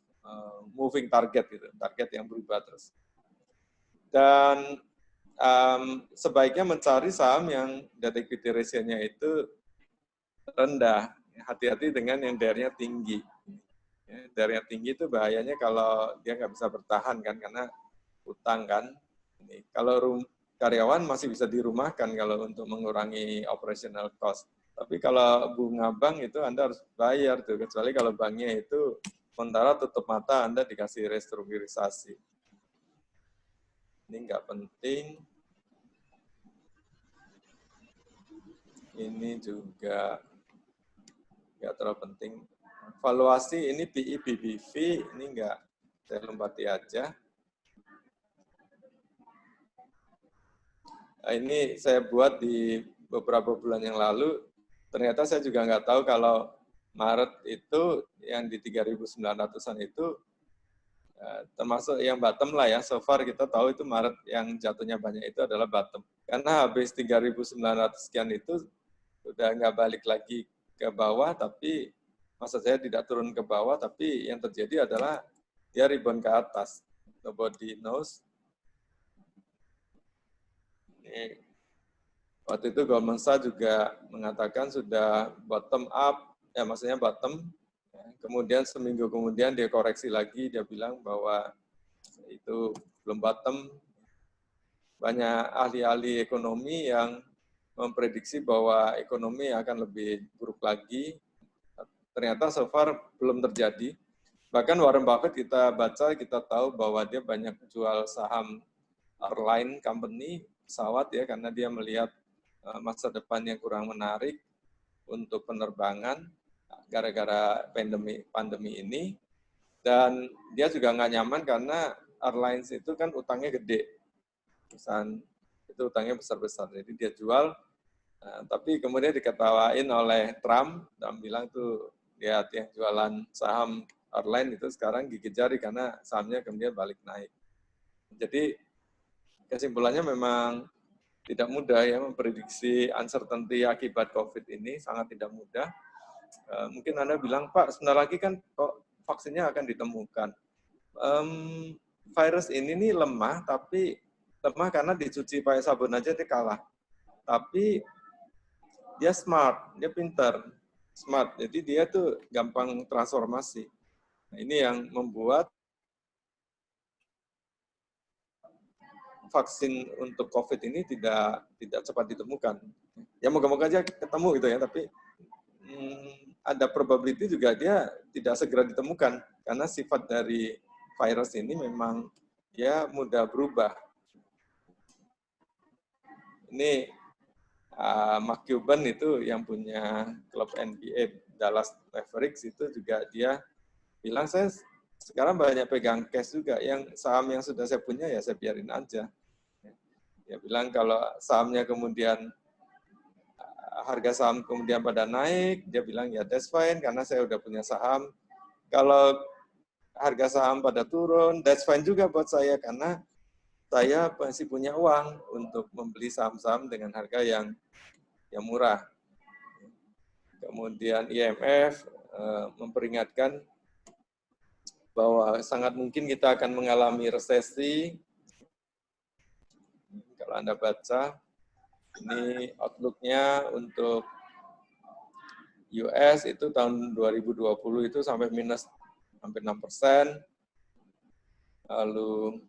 moving target gitu, target yang berubah terus. Dan sebaiknya mencari saham yang debt equity ratio-nya itu rendah. Hati-hati dengan yang DR-nya tinggi. Ya, DR-nya tinggi itu bahayanya kalau dia nggak bisa bertahan kan, karena utang kan. Kalau karyawan masih bisa dirumahkan kalau untuk mengurangi operational cost. Tapi kalau bunga bank itu Anda harus bayar tuh, kecuali kalau banknya itu sementara tutup mata Anda dikasih restrukturisasi. Ini nggak penting. Ini juga nggak terlalu penting. Valuasi ini PE, BBV, ini enggak, saya lompati aja. Nah, ini saya buat di beberapa bulan yang lalu, ternyata saya juga nggak tahu kalau Maret itu yang di 3.900-an itu termasuk yang bottom lah ya. So far kita tahu itu Maret yang jatuhnya banyak itu adalah bottom. Karena habis 3.900 sekian itu sudah nggak balik lagi ke bawah, tapi maksud saya tidak turun ke bawah, tapi yang terjadi adalah dia rebound ke atas. Nobody knows. Ini, waktu itu Goldman Sachs juga mengatakan sudah bottom up, ya maksudnya bottom. Kemudian seminggu kemudian dia koreksi lagi, dia bilang bahwa itu belum bottom. Banyak ahli-ahli ekonomi yang memprediksi bahwa ekonomi akan lebih buruk lagi. Ternyata so far belum terjadi. Bahkan Warren Buffett kita baca, kita tahu bahwa dia banyak jual saham airline company, pesawat ya, karena dia melihat masa depan yang kurang menarik untuk penerbangan gara-gara pandemi ini. Dan dia juga nggak nyaman karena airlines itu kan utangnya gede. Perusahaan itu utangnya besar-besar. Jadi dia jual, tapi kemudian diketawain oleh Trump bilang tuh, lihat yang jualan saham airline itu sekarang gigit jari karena sahamnya kemudian balik naik. Jadi kesimpulannya memang tidak mudah ya memprediksi uncertainty akibat COVID ini, sangat tidak mudah. Mungkin Anda bilang, Pak, sebentar lagi kan kok vaksinnya akan ditemukan. Virus ini nih lemah, tapi lemah karena dicuci pakai sabun aja dia kalah. Tapi dia smart, dia pintar, smart. Jadi dia tuh gampang transformasi. Nah, ini yang membuat vaksin untuk COVID ini tidak cepat ditemukan. Ya moga-moga aja ketemu gitu ya, tapi ada probability juga dia tidak segera ditemukan karena sifat dari virus ini memang ya mudah berubah. Ini Mark Cuban itu yang punya klub NBA Dallas Mavericks itu juga dia bilang, saya sekarang banyak pegang cash juga, yang saham yang sudah saya punya ya saya biarin aja. Dia bilang kalau sahamnya kemudian harga saham kemudian pada naik, dia bilang ya that's fine karena saya udah punya saham. Kalau harga saham pada turun, that's fine juga buat saya karena saya masih punya uang untuk membeli saham-saham dengan harga yang murah. Kemudian IMF memperingatkan bahwa sangat mungkin kita akan mengalami resesi. Kalau Anda baca, ini outlook-nya untuk US itu tahun 2020 itu sampai minus hampir 6%. Lalu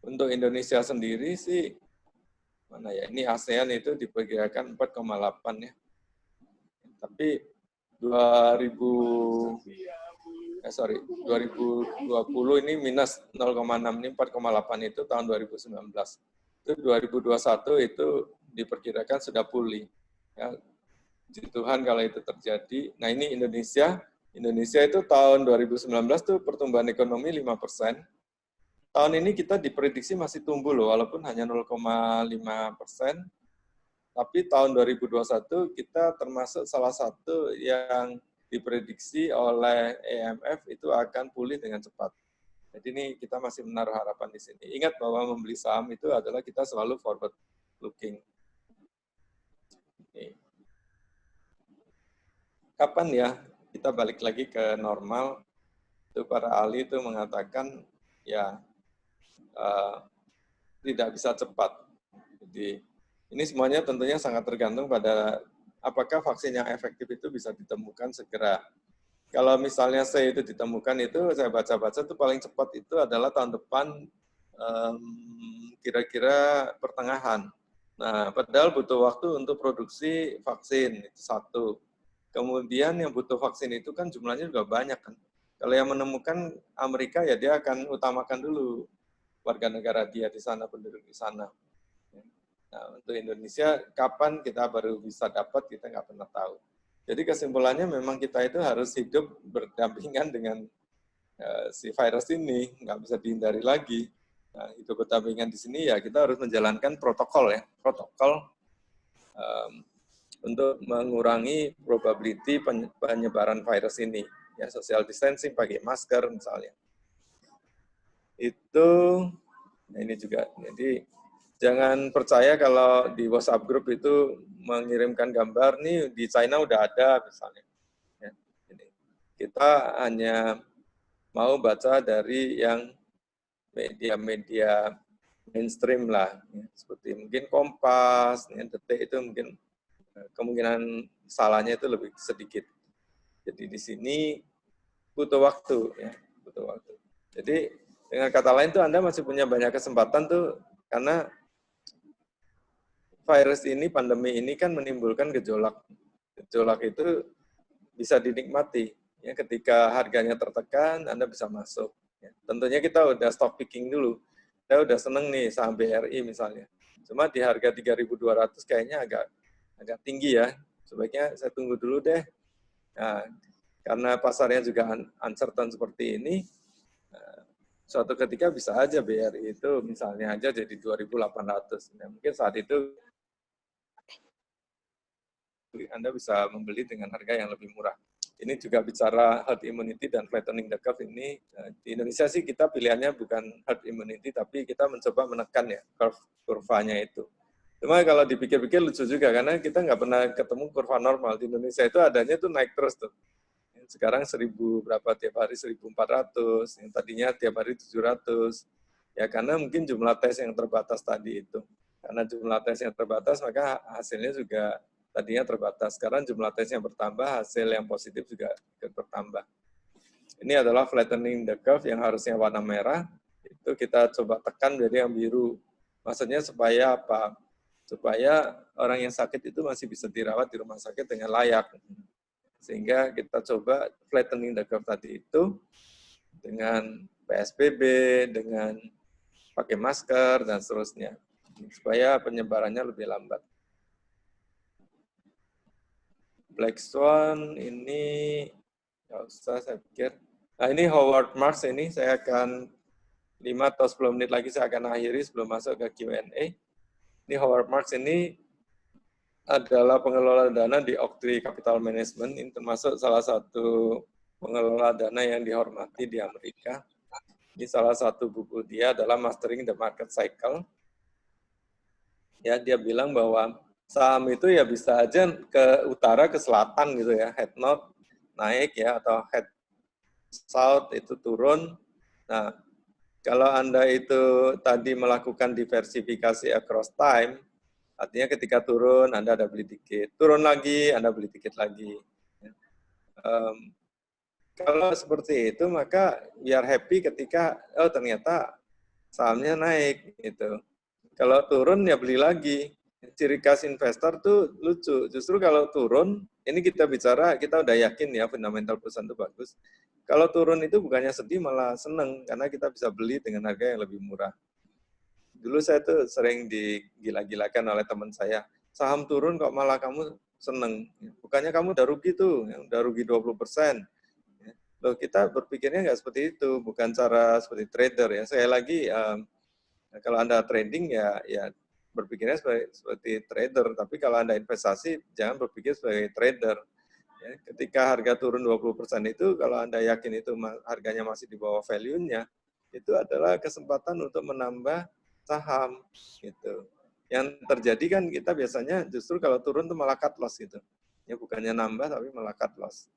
untuk Indonesia sendiri sih, mana ya, ini ASEAN itu diperkirakan 4,8 ya. Tapi 2020 ini minus 0,6, ini 4,8 itu tahun 2019. Itu 2021 itu diperkirakan sudah pulih. Ya, puji Tuhan kalau itu terjadi. Nah ini Indonesia itu tahun 2019 tuh pertumbuhan ekonomi 5%. Tahun ini kita diprediksi masih tumbuh loh, walaupun hanya 0,5%. Tapi tahun 2021 kita termasuk salah satu yang diprediksi oleh IMF itu akan pulih dengan cepat. Jadi ini kita masih menaruh harapan di sini. Ingat bahwa membeli saham itu adalah kita selalu forward looking. Kapan ya kita balik lagi ke normal? Itu para ahli itu mengatakan ya tidak bisa cepat. Jadi ini semuanya tentunya sangat tergantung pada apakah vaksin yang efektif itu bisa ditemukan segera. Kalau misalnya itu ditemukan itu, saya baca-baca itu paling cepat itu adalah tahun depan, kira-kira pertengahan. Nah, padahal butuh waktu untuk produksi vaksin, itu satu. Kemudian yang butuh vaksin itu kan jumlahnya juga banyak kan. Kalau yang menemukan Amerika ya dia akan utamakan dulu warga negara dia di sana, penduduk di sana. Nah, untuk Indonesia, kapan kita baru bisa dapat, kita nggak pernah tahu. Jadi kesimpulannya memang kita itu harus hidup berdampingan dengan si virus ini, nggak bisa dihindari lagi. Nah, hidup berdampingan di sini ya kita harus menjalankan protokol untuk mengurangi probability penyebaran virus ini. Ya, social distancing, pakai masker misalnya. Ini juga. Jadi jangan percaya kalau di WhatsApp group itu mengirimkan gambar nih di China udah ada misalnya. Ya, kita hanya mau baca dari yang media-media mainstream lah, ya, seperti mungkin Kompas, ya, Detik itu mungkin kemungkinan salahnya itu lebih sedikit. Jadi di sini butuh waktu, ya, butuh waktu. Jadi dengan kata lain tuh Anda masih punya banyak kesempatan tuh karena virus ini, pandemi ini kan menimbulkan gejolak. Gejolak itu bisa dinikmati. Ya, ketika harganya tertekan, Anda bisa masuk. Ya, tentunya kita udah stock picking dulu. Saya udah seneng nih saham BRI misalnya. Cuma di harga 3.200 kayaknya agak tinggi ya. Sebaiknya saya tunggu dulu deh. Nah, karena pasarnya juga uncertain seperti ini, suatu ketika bisa aja BRI itu misalnya aja jadi 2.800. Nah, mungkin saat itu Anda bisa membeli dengan harga yang lebih murah. Ini juga bicara herd immunity dan flattening the curve ini. Di Indonesia sih kita pilihannya bukan herd immunity, tapi kita mencoba menekan ya kurvanya itu. Cuma kalau dipikir-pikir lucu juga, karena kita nggak pernah ketemu kurva normal. Di Indonesia itu adanya tuh naik terus tuh. Sekarang 1.000 berapa tiap hari, 1.400, yang tadinya tiap hari 700. Ya karena mungkin jumlah tes yang terbatas tadi itu. Karena jumlah tes yang terbatas, maka hasilnya juga tadinya terbatas. Sekarang jumlah tesnya bertambah, hasil yang positif juga bertambah. Ini adalah flattening the curve yang harusnya warna merah. Itu kita coba tekan jadi yang biru. Maksudnya supaya apa? Supaya orang yang sakit itu masih bisa dirawat di rumah sakit dengan layak. Sehingga kita coba flattening the curve tadi itu dengan PSBB, dengan pakai masker, dan seterusnya. Supaya penyebarannya lebih lambat. Black Swan ini nggak usah saya pikir. Nah ini Howard Marks ini saya akan 5 atau 10 menit lagi saya akan akhiri sebelum masuk ke Q&A. Ini Howard Marks ini adalah pengelola dana di Oaktree Capital Management. Ini termasuk salah satu pengelola dana yang dihormati di Amerika. Ini salah satu buku dia adalah Mastering the Market Cycle. Ya dia bilang bahwa saham itu ya bisa aja ke utara, ke selatan gitu ya, head north naik ya, atau head south itu turun. Nah, kalau Anda itu tadi melakukan diversifikasi across time, artinya ketika turun Anda ada beli dikit, turun lagi Anda beli dikit lagi. Kalau seperti itu maka biar happy ketika oh ternyata sahamnya naik gitu. Kalau turun ya beli lagi. Ciri khas investor tuh lucu. Justru kalau turun, ini kita bicara, kita udah yakin ya fundamental perusahaan itu bagus. Kalau turun itu bukannya sedih, malah seneng. Karena kita bisa beli dengan harga yang lebih murah. Dulu saya tuh sering digila-gilakan oleh teman saya. Saham turun kok malah kamu seneng. Bukannya kamu udah rugi tuh, udah rugi 20%. Loh, kita berpikirnya nggak seperti itu. Bukan cara seperti trader ya. Sekali lagi, kalau Anda trading ya berpikirnya seperti trader, tapi kalau Anda investasi, jangan berpikir sebagai trader. Ya, ketika harga turun 20% itu, kalau Anda yakin itu harganya masih di bawah value-nya, itu adalah kesempatan untuk menambah saham. Gitu. Yang terjadi kan kita biasanya justru kalau turun itu malah cut loss gitu. Ya, bukannya nambah, tapi malah cut loss.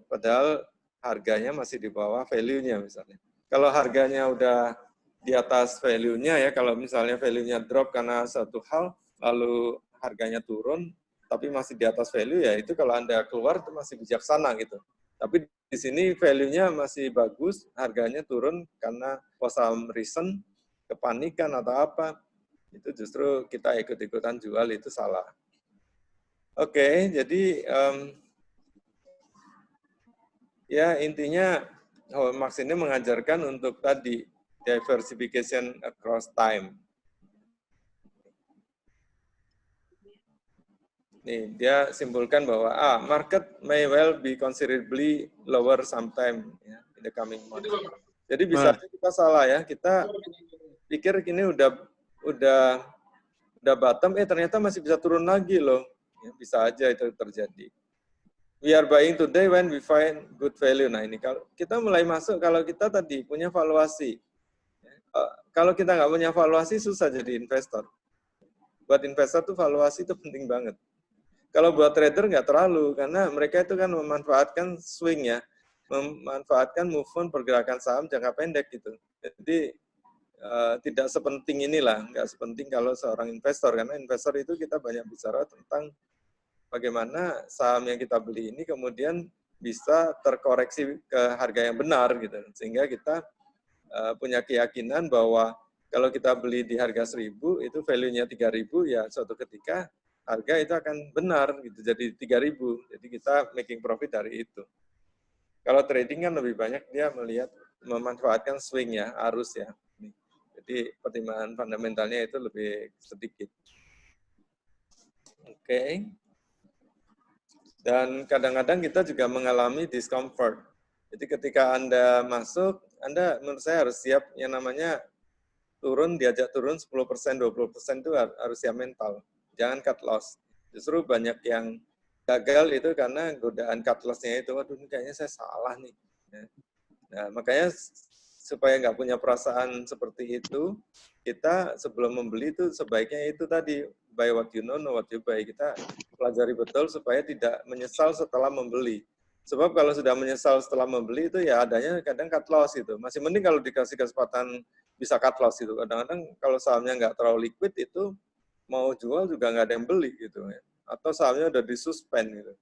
Padahal harganya masih di bawah value-nya misalnya. Kalau harganya udah di atas value-nya ya, kalau misalnya value-nya drop karena satu hal, lalu harganya turun, tapi masih di atas value, ya itu kalau Anda keluar itu masih bijaksana gitu. Tapi di sini value-nya masih bagus, harganya turun karena for some reason, kepanikan atau apa, itu justru kita ikut-ikutan jual, itu salah. Oke, jadi ya intinya Howard Marks ini mengajarkan untuk tadi, diversification across time. Nih, dia simpulkan bahwa market may well be considerably lower sometime ya, in the coming months. Jadi bisa aja kita salah ya, kita pikir ini udah bottom, ternyata masih bisa turun lagi loh. Ya, bisa aja itu terjadi. We are buying today when we find good value. Nah ini kalau kita mulai masuk, kalau kita tadi punya valuasi. Kalau kita nggak punya valuasi, susah jadi investor. Buat investor tuh valuasi itu penting banget. Kalau buat trader nggak terlalu, karena mereka itu kan memanfaatkan swing ya, memanfaatkan movement pergerakan saham jangka pendek gitu. Jadi tidak sepenting inilah, nggak sepenting kalau seorang investor, karena investor itu kita banyak bicara tentang bagaimana saham yang kita beli ini kemudian bisa terkoreksi ke harga yang benar gitu, sehingga kita punya keyakinan bahwa kalau kita beli di harga 1.000 itu value-nya 3.000 ya suatu ketika harga itu akan benar gitu jadi 3.000. Jadi kita making profit dari itu. Kalau trading kan lebih banyak dia melihat memanfaatkan swing ya, arus ya. Jadi pertimbangan fundamentalnya itu lebih sedikit. Oke. Dan kadang-kadang kita juga mengalami discomfort. Jadi ketika Anda masuk, Anda menurut saya harus siap yang namanya turun, diajak turun 10%, 20% itu harus siap mental. Jangan cut loss. Justru banyak yang gagal itu karena godaan cut loss-nya itu, waduh ini kayaknya saya salah nih. Nah, makanya supaya nggak punya perasaan seperti itu, kita sebelum membeli itu sebaiknya itu tadi, buy what you know what you buy. Kita pelajari betul supaya tidak menyesal setelah membeli. Sebab kalau sudah menyesal setelah membeli itu ya adanya kadang cut loss itu. Masih mending kalau dikasih kesempatan bisa cut loss itu. Kadang-kadang kalau sahamnya nggak terlalu liquid itu, mau jual juga nggak ada yang beli gitu ya. Atau sahamnya udah disuspend gitu.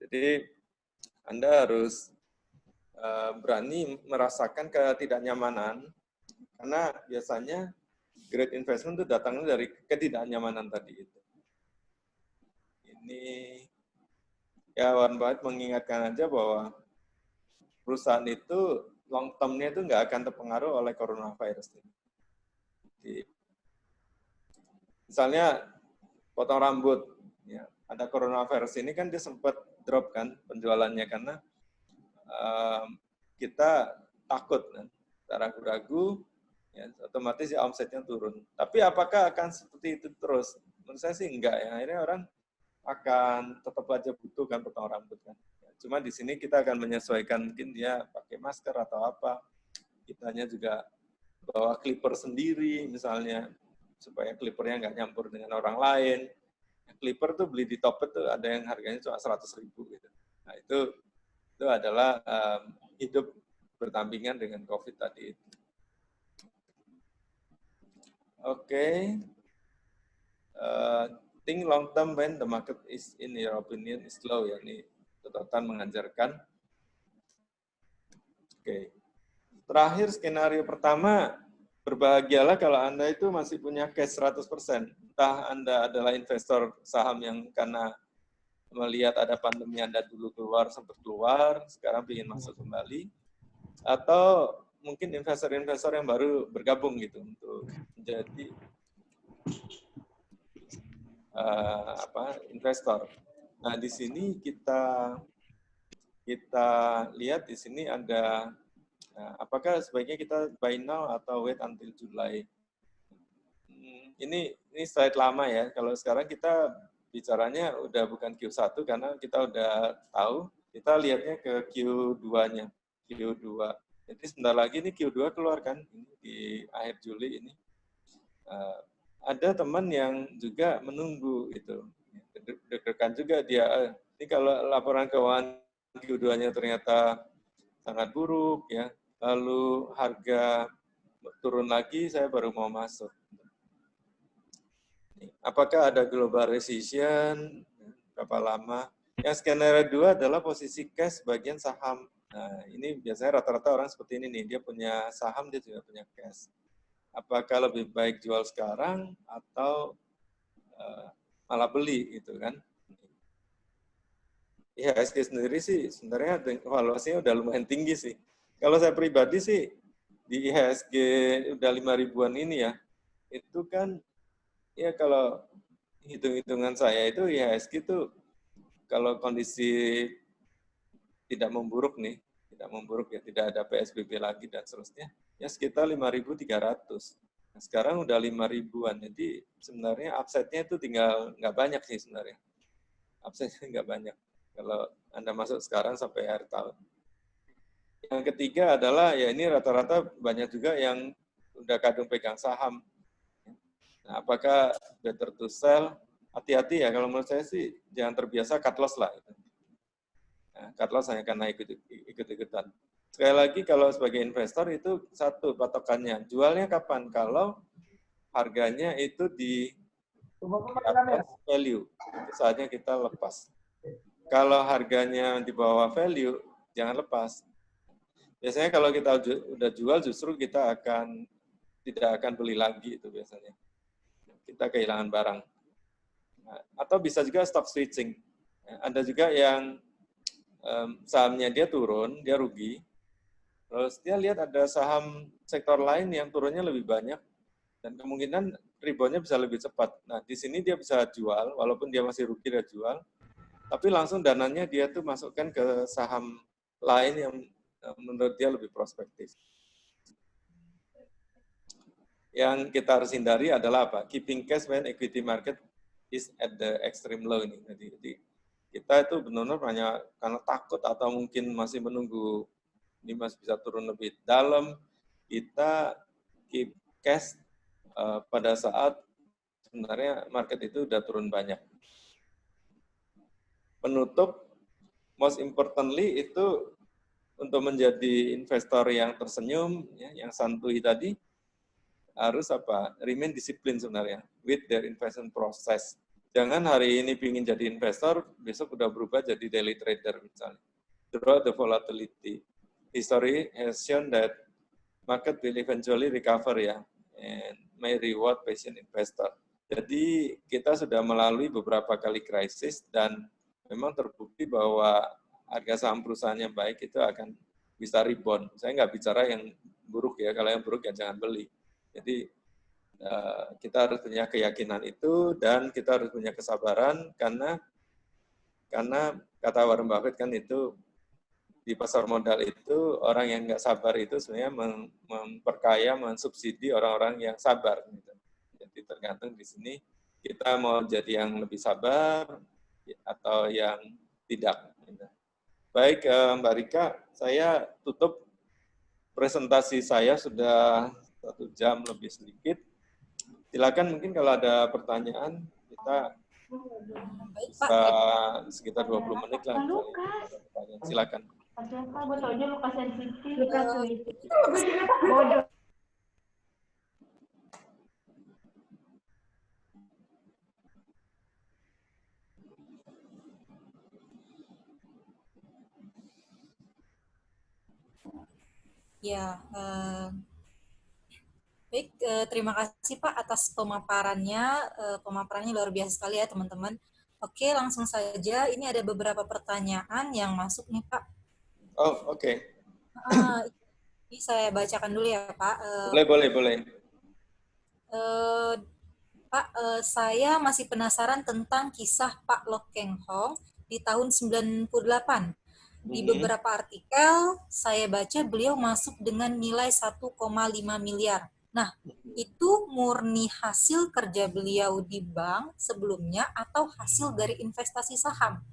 Jadi Anda harus berani merasakan ketidaknyamanan, karena biasanya great investment itu datangnya dari ketidaknyamanan tadi itu. Ini ya Warren Buffett mengingatkan aja bahwa perusahaan itu long term-nya itu nggak akan terpengaruh oleh coronavirus ini. Jadi, misalnya potong rambut, ya, ada coronavirus ini kan dia sempat drop kan penjualannya karena kita takut, kan, ragu-ragu, ya, otomatis ya omsetnya turun. Tapi apakah akan seperti itu terus? Menurut saya sih enggak ya. Akhirnya orang akan tetap aja butuh kan potong rambut kan. Cuma di sini kita akan menyesuaikan, mungkin dia pakai masker atau apa. Kitanya juga bawa clipper sendiri misalnya, supaya clippernya nggak nyampur dengan orang lain. Clipper tuh beli di Topet tuh ada yang harganya cuma 100.000 gitu. Nah itu adalah hidup berdampingan dengan COVID tadi itu. Oke. Think long term when the market is in your opinion is low ya. Ini catatan mengajarkan. Oke. Terakhir skenario pertama, berbahagialah kalau Anda itu masih punya cash 100%. Entah Anda adalah investor saham yang karena melihat ada pandemi Anda dulu sempat keluar, sekarang ingin masuk kembali, atau mungkin investor-investor yang baru bergabung gitu untuk menjadi investor. Nah di sini kita lihat di sini ada apakah sebaiknya kita buy now atau wait until July. Ini slide lama ya. Kalau sekarang kita bicaranya udah bukan Q1 karena kita udah tahu, kita lihatnya ke Q2-nya. Q2. Jadi sebentar lagi ini Q2 keluar kan, ini di akhir Juli ini. Ada teman yang juga menunggu itu. Deg-degan juga dia. Ini kalau laporan keuangan Q2-nya ternyata sangat buruk ya. Lalu harga turun lagi, saya baru mau masuk. Apakah ada global recession? Berapa lama? Yang skenario 2 adalah posisi cash bagian saham. Nah, ini biasanya rata-rata orang seperti ini nih, dia punya saham, dia juga punya cash. Apakah lebih baik jual sekarang atau malah beli gitu kan? IHSG sendiri sih sebenarnya valuasinya udah lumayan tinggi sih. Kalau saya pribadi sih di IHSG udah 5.000-an ini ya, itu kan ya kalau hitung-hitungan saya itu IHSG itu kalau kondisi tidak memburuk nih, tidak memburuk ya, tidak ada PSBB lagi dan seterusnya, ya sekitar 5.300. Nah, sekarang udah 5.000-an, jadi sebenarnya upside-nya itu tinggal nggak banyak sih sebenarnya. Upside-nya nggak banyak kalau Anda masuk sekarang sampai akhir tahun. Yang ketiga adalah ya ini rata-rata banyak juga yang udah kadung pegang saham. Nah, apakah better to sell? Hati-hati ya, kalau menurut saya sih jangan terbiasa cut loss lah. Nah, cut loss hanya karena ikut-ikutan. Sekali lagi kalau sebagai investor itu satu patokannya, jualnya kapan? Kalau harganya itu di atas value, itu saatnya kita lepas. Kalau harganya di bawah value, jangan lepas. Biasanya kalau kita udah jual justru kita tidak akan beli lagi itu biasanya. Kita kehilangan barang. Nah, atau bisa juga stock switching. Ada juga yang sahamnya dia turun, dia rugi. Terus dia lihat ada saham sektor lain yang turunnya lebih banyak dan kemungkinan reboundnya bisa lebih cepat. Nah, di sini dia bisa jual, walaupun dia masih rugi dia jual, tapi langsung dananya dia tuh masukkan ke saham lain yang menurut dia lebih prospektif. Yang kita harus hindari adalah apa? Keeping cash when equity market is at the extreme low ini. Jadi kita itu benar-benar hanya karena takut atau mungkin masih menunggu ini masih bisa turun lebih dalam, kita keep cash pada saat sebenarnya market itu udah turun banyak. Penutup, most importantly itu untuk menjadi investor yang tersenyum, ya, yang santuy tadi, harus apa? Remain disiplin sebenarnya with their investment process. Jangan hari ini pingin jadi investor, besok udah berubah jadi daily trader misalnya. Throughout the volatility, history has shown that market will eventually recover ya, and may reward patient investor. Jadi kita sudah melalui beberapa kali krisis dan memang terbukti bahwa harga saham perusahaan yang baik itu akan bisa rebound. Saya nggak bicara yang buruk ya, kalau yang buruk ya jangan beli. Jadi kita harus punya keyakinan itu dan kita harus punya kesabaran karena kata Warren Buffett kan itu di pasar modal itu orang yang nggak sabar itu sebenarnya memperkaya, mensubsidi orang-orang yang sabar. Gitu. Jadi tergantung di sini kita mau jadi yang lebih sabar atau yang tidak. Baik Mbak Rika, saya tutup presentasi saya sudah 1 jam lebih sedikit. Silakan mungkin kalau ada pertanyaan kita bisa sekitar 20 menit lah. Silakan. Gue tau aja Lukas sensitif. Bodoh. Ya, baik, terima kasih Pak atas pemaparannya. Pemaparannya luar biasa sekali ya teman-teman. Oke, langsung saja. Ini ada beberapa pertanyaan yang masuk nih Pak. Oh, oke. Ini saya bacakan dulu ya Pak. Boleh. Pak, saya masih penasaran tentang kisah Pak Lok Keng Hong di tahun 98. Di beberapa artikel saya baca beliau masuk dengan nilai 1,5 miliar. Nah, itu murni hasil kerja beliau di bank sebelumnya atau hasil dari investasi saham?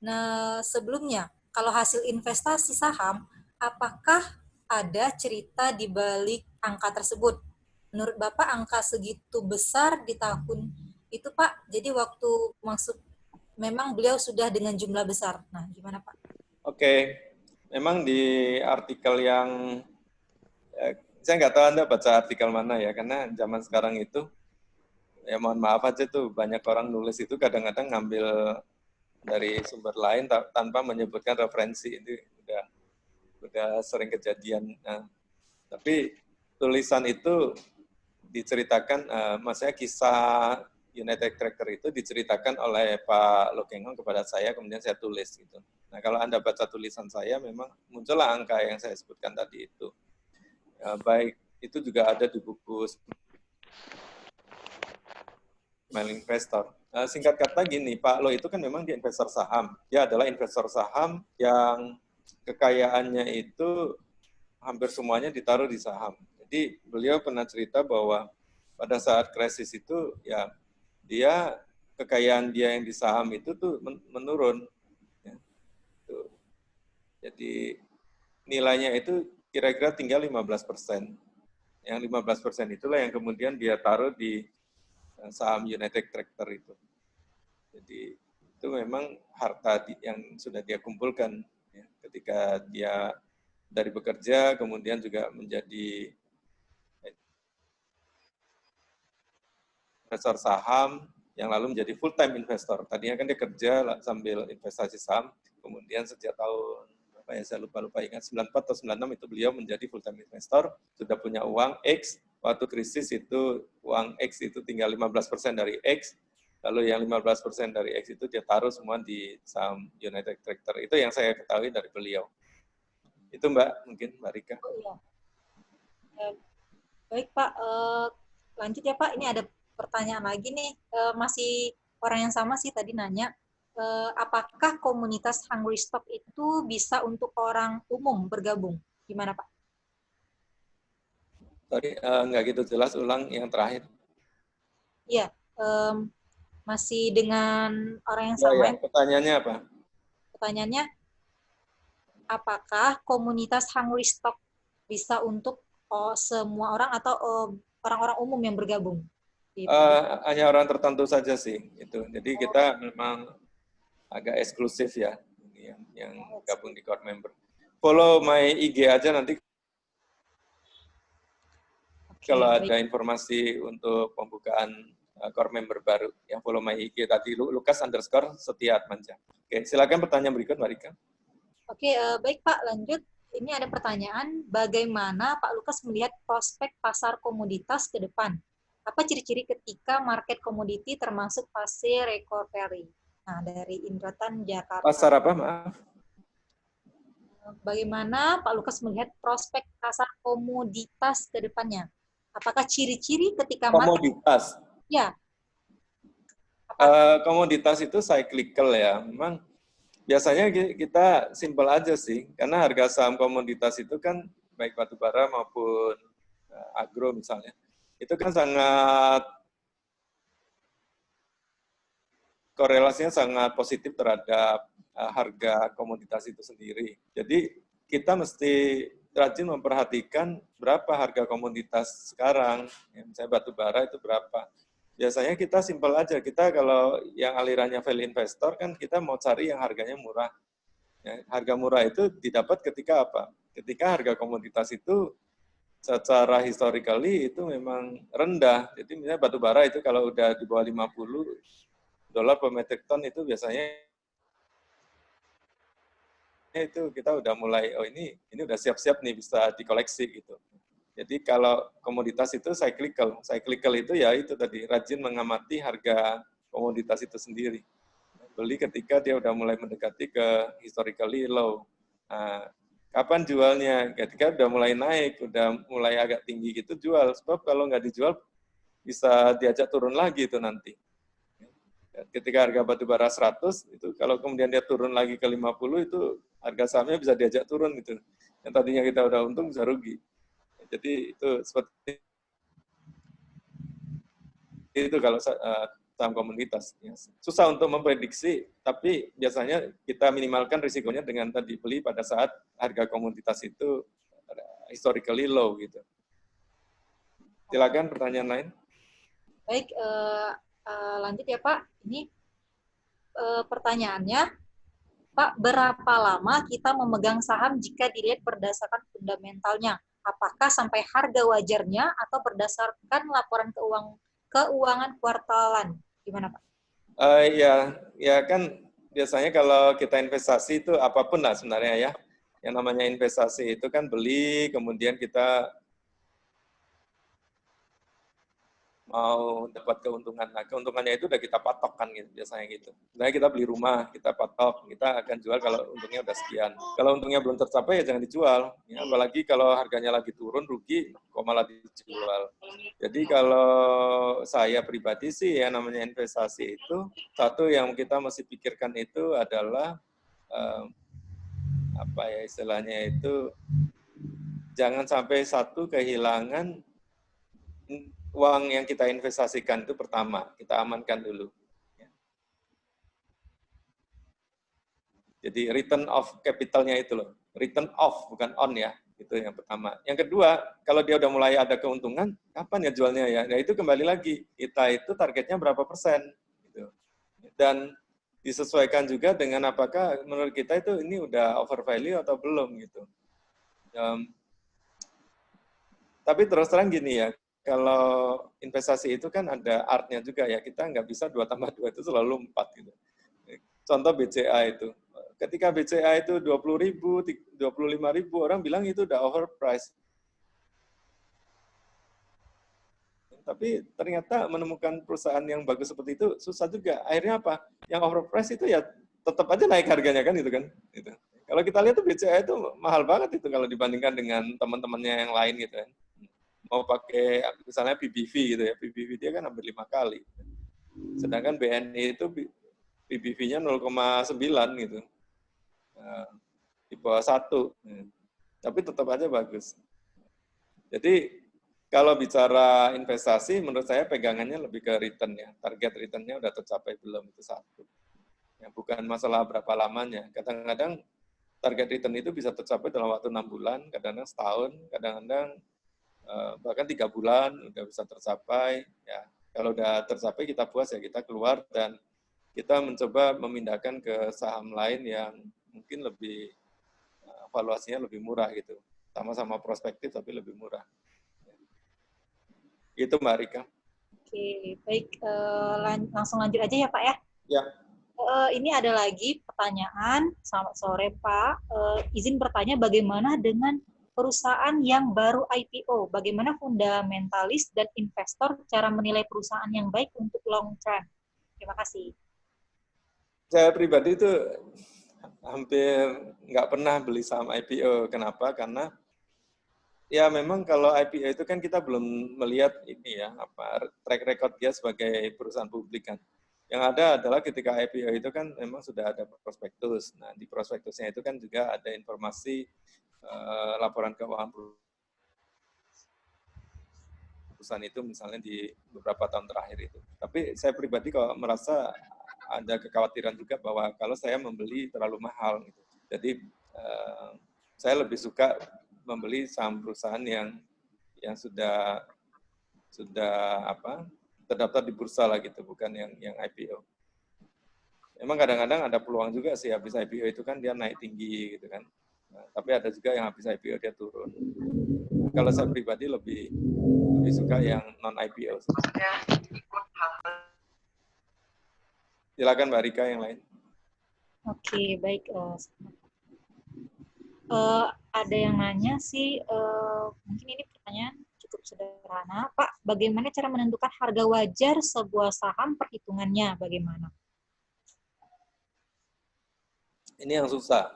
Nah, sebelumnya, kalau hasil investasi saham, apakah ada cerita di balik angka tersebut? Menurut Bapak, angka segitu besar di tahun itu, Pak, jadi waktu masuk, memang beliau sudah dengan jumlah besar. Nah, gimana, Pak? Oke, memang di artikel yang, saya nggak tahu Anda baca artikel mana ya, karena zaman sekarang itu, ya mohon maaf aja tuh, banyak orang nulis itu kadang-kadang ngambil dari sumber lain tanpa menyebutkan referensi, itu udah sering kejadian. Nah, tapi tulisan itu diceritakan, maksudnya kisah United Tractor itu diceritakan oleh Pak Lok Keng Hong kepada saya, kemudian saya tulis gitu. Nah, kalau Anda baca tulisan saya, memang muncullah angka yang saya sebutkan tadi itu. Baik, itu juga ada di buku Smiling Investor. singkat kata gini, Pak Lo itu kan memang dia investor saham. Dia adalah investor saham yang kekayaannya itu hampir semuanya ditaruh di saham. Jadi beliau pernah cerita bahwa pada saat krisis itu ya kekayaan dia yang di saham itu tuh menurun. Ya. Tuh. Jadi nilainya itu kira-kira tinggal 15%. Yang 15% itulah yang kemudian dia taruh di saham United Tractor itu. Jadi itu memang harta yang sudah dia kumpulkan ya, ketika dia dari bekerja, kemudian juga menjadi investor saham, yang lalu menjadi full-time investor. Tadinya kan dia kerja sambil investasi saham, kemudian sejak tahun saya lupa ingat 94 atau 96 itu beliau menjadi full-time investor, sudah punya uang X, waktu krisis itu uang X itu tinggal 15% dari X, lalu yang 15% dari X itu dia taruh semua di saham United Tractor. Itu yang saya ketahui dari beliau. Itu Mbak, mungkin Mbak Rika. Oh, iya. Baik Pak, lanjut ya Pak, ini ada pertanyaan lagi nih, masih orang yang sama sih tadi nanya, apakah komunitas Hungry Stock itu bisa untuk orang umum bergabung? Gimana Pak? Sorry, nggak gitu jelas, ulang yang terakhir. Iya, masih dengan orang yang sama. Ya, pertanyaannya apa? Pertanyaannya, apakah komunitas Hungry Stock bisa untuk semua orang atau orang-orang umum yang bergabung? Hanya orang tertentu saja sih itu. Jadi kita memang agak eksklusif ya yang gabung di core member. Follow my IG aja nanti kalau ada informasi untuk pembukaan core member baru. Yang follow my IG tadi Lukas_Setiatmanja. Oke, silakan pertanyaan berikut Mbak Rika. Oke, baik Pak, lanjut. Ini ada pertanyaan, bagaimana Pak Lukas melihat prospek pasar komoditas ke depan? Apa ciri-ciri ketika market komoditi termasuk fase recovery? Nah, dari Indratan, Jakarta. Pasar apa, maaf? Bagaimana Pak Lukas melihat prospek pasar komoditas ke depannya? Apakah ciri-ciri ketika komoditas? Ya. Komoditas itu cyclical ya. Memang biasanya kita simpel aja sih, karena harga saham komoditas itu kan baik batu bara maupun agro misalnya, itu kan sangat korelasinya sangat positif terhadap harga komoditas itu sendiri. Jadi kita mesti rajin memperhatikan berapa harga komoditas sekarang. Ya, misalnya batu bara itu berapa. Biasanya kita simpel aja. Kita kalau yang alirannya value investor kan kita mau cari yang harganya murah. Ya, harga murah itu didapat ketika apa? Ketika harga komoditas itu secara historically itu memang rendah. Jadi misalnya batu bara itu kalau udah di bawah $50 per metric ton itu biasanya itu kita udah mulai, oh ini udah siap-siap nih bisa dikoleksi gitu. Jadi kalau komoditas itu cyclical. Cyclical itu ya itu tadi, rajin mengamati harga komoditas itu sendiri. Beli ketika dia udah mulai mendekati ke historically low. Nah, kapan jualnya? Ketika udah mulai naik, udah mulai agak tinggi gitu jual. Sebab kalau nggak dijual bisa diajak turun lagi itu nanti. Ketika harga batu bara 100, itu kalau kemudian dia turun lagi ke 50, itu harga sahamnya bisa diajak turun gitu. Yang tadinya kita udah untung bisa rugi. Jadi itu seperti itu kalau saham komoditas. Susah untuk memprediksi, tapi biasanya kita minimalkan risikonya dengan tadi beli pada saat harga komoditas itu historically low gitu. Silakan pertanyaan lain. Baik, lanjut ya Pak. Ini pertanyaannya, Pak, berapa lama kita memegang saham jika dilihat berdasarkan fundamentalnya? Apakah sampai harga wajarnya atau berdasarkan laporan keuangan kuartalan? Gimana Pak? Ya kan biasanya kalau kita investasi itu apapun lah sebenarnya ya. Yang namanya investasi itu kan beli, kemudian kita mau dapat keuntungan. Nah, keuntungannya itu udah kita patok kan gitu, biasanya gitu. Misalnya kita beli rumah, kita patok, kita akan jual kalau untungnya udah sekian. Kalau untungnya belum tercapai ya jangan dijual. Ya, apalagi kalau harganya lagi turun, rugi, kok malah dijual. Jadi kalau saya pribadi sih ya namanya investasi itu, satu yang kita mesti pikirkan itu adalah apa ya istilahnya itu, jangan sampai satu kehilangan uang yang kita investasikan itu pertama, kita amankan dulu. Jadi return of capital-nya itu loh, return off bukan on ya, itu yang pertama. Yang kedua, kalau dia udah mulai ada keuntungan, kapan ya jualnya ya? Nah itu kembali lagi, kita itu targetnya berapa persen, gitu. Dan disesuaikan juga dengan apakah menurut kita itu ini udah over value atau belum gitu. Tapi terus terang gini ya, kalau investasi itu kan ada artnya juga ya, kita nggak bisa 2 tambah 2 itu selalu 4 gitu. Contoh BCA itu, ketika BCA itu 20.000, 25.000, orang bilang itu udah overpriced. Tapi ternyata menemukan perusahaan yang bagus seperti itu susah juga. Akhirnya apa? Yang overpriced itu ya tetap aja naik harganya kan itu kan. Gitu. Kalau kita lihat tuh BCA itu mahal banget itu kalau dibandingkan dengan teman-temannya yang lain gitu kan. Mau pakai misalnya PBV gitu ya, PBV dia kan hampir 5 kali. Sedangkan BNI itu PBV-nya 0,9 gitu. Di bawah 1. Tapi tetap aja bagus. Jadi kalau bicara investasi, menurut saya pegangannya lebih ke return ya. Target return-nya udah tercapai belum, itu satu. Ya, bukan masalah berapa lamanya. Kadang-kadang target return itu bisa tercapai dalam waktu 6 bulan, kadang-kadang setahun, kadang-kadang bahkan 3 bulan udah bisa tercapai. Ya, kalau udah tercapai kita puas ya kita keluar dan kita mencoba memindahkan ke saham lain yang mungkin lebih valuasinya lebih murah gitu. Sama-sama prospektif tapi lebih murah. Itu Mbak Rika. Oke, baik. Langsung lanjut aja ya Pak ya. Ya. Ini ada lagi pertanyaan. Selamat sore Pak. Izin bertanya bagaimana dengan perusahaan yang baru IPO? Bagaimana fundamentalis dan investor cara menilai perusahaan yang baik untuk long term? Terima kasih. Saya pribadi itu hampir nggak pernah beli saham IPO. Kenapa? Karena ya memang kalau IPO itu kan kita belum melihat ini ya apa track record dia sebagai perusahaan publik kan. Yang ada adalah ketika IPO itu kan memang sudah ada prospektus. Nah di prospektusnya itu kan juga ada informasi laporan keuangan perusahaan itu misalnya di beberapa tahun terakhir itu. Tapi saya pribadi kalau merasa ada kekhawatiran juga bahwa kalau saya membeli terlalu mahal gitu. Jadi saya lebih suka membeli saham perusahaan yang sudah apa terdaftar di bursa lah gitu, bukan yang IPO. Emang kadang-kadang ada peluang juga sih habis IPO itu kan dia naik tinggi gitu kan. Nah, tapi ada juga yang habis IPO dia turun. Kalau saya pribadi lebih suka yang non IPO. Silakan Mbak Rika yang lain. Oke, baik. Ada yang nanya sih, mungkin ini pertanyaan cukup sederhana. Pak, bagaimana cara menentukan harga wajar sebuah saham, perhitungannya bagaimana? Ini yang susah.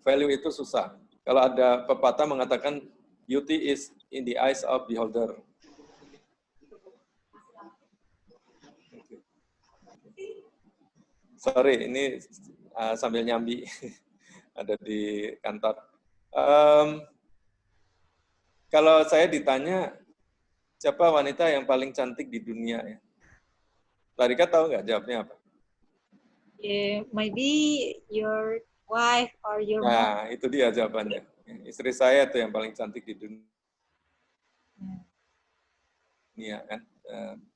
Value itu susah. Kalau ada pepatah mengatakan beauty is in the eyes of beholder. Sorry, ini sambil nyambi ada di kantor. Kalau saya ditanya siapa wanita yang paling cantik di dunia ya? Mbak Rika tahu nggak jawabnya apa? Maybe your wife or your mom. Nah, itu dia jawabannya. Istri saya tuh yang paling cantik di dunia kan.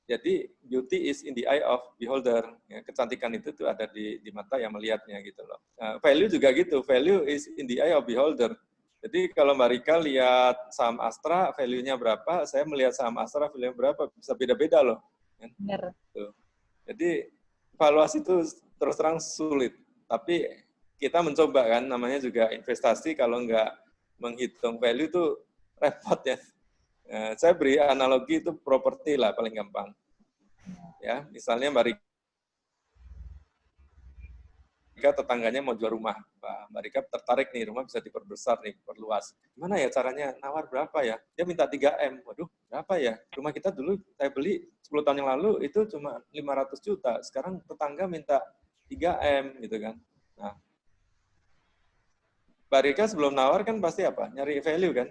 Jadi beauty is in the eye of beholder. Ya, kecantikan itu tuh ada di mata yang melihatnya gitu loh. Value juga gitu. Value is in the eye of beholder. Jadi kalau Mbak Rika lihat saham Astra, value-nya berapa, saya melihat saham Astra, value-nya berapa, bisa beda-beda loh. Benar. Tuh. Jadi valuasi itu terus terang sulit. Tapi kita mencoba kan, namanya juga investasi, kalau nggak menghitung value itu repot ya. Saya beri analogi itu properti lah paling gampang. ya. Misalnya Mbak Rika tetangganya mau jual rumah. Mbak Rika tertarik nih, rumah bisa diperbesar nih, perluas. Gimana ya caranya? Nawar berapa ya? Dia minta 3M. Waduh, berapa ya? Rumah kita dulu saya beli 10 tahun yang lalu itu cuma 500 juta. Sekarang tetangga minta 3M gitu kan. Nah, Mbak Rika sebelum nawar kan pasti apa? Nyari value kan?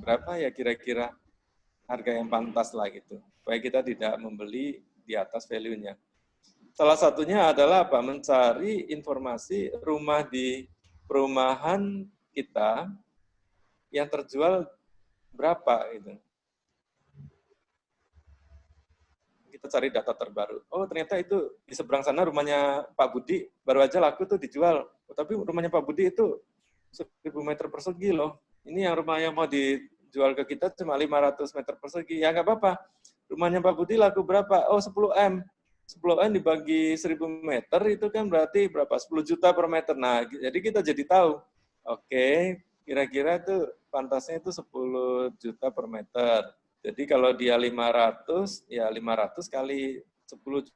Berapa ya kira-kira harga yang pantas lah gitu. Supaya kita tidak membeli di atas value-nya. Salah satunya adalah apa? Mencari informasi rumah di perumahan kita yang terjual berapa gitu. Kita cari data terbaru. Oh, ternyata itu di seberang sana rumahnya Pak Budi baru aja laku tuh dijual. Oh, tapi rumahnya Pak Budi itu 1000 meter persegi loh. Ini yang rumah yang mau dijual ke kita cuma 500 meter persegi. Ya nggak apa-apa. Rumahnya Pak Budi laku berapa? Oh, 10M. 10M dibagi 1000 meter itu kan berarti berapa? 10 juta per meter. Nah, jadi kita jadi tahu. Oke, kira-kira itu pantasnya itu 10 juta per meter. Jadi kalau dia 500, ya 500 kali 10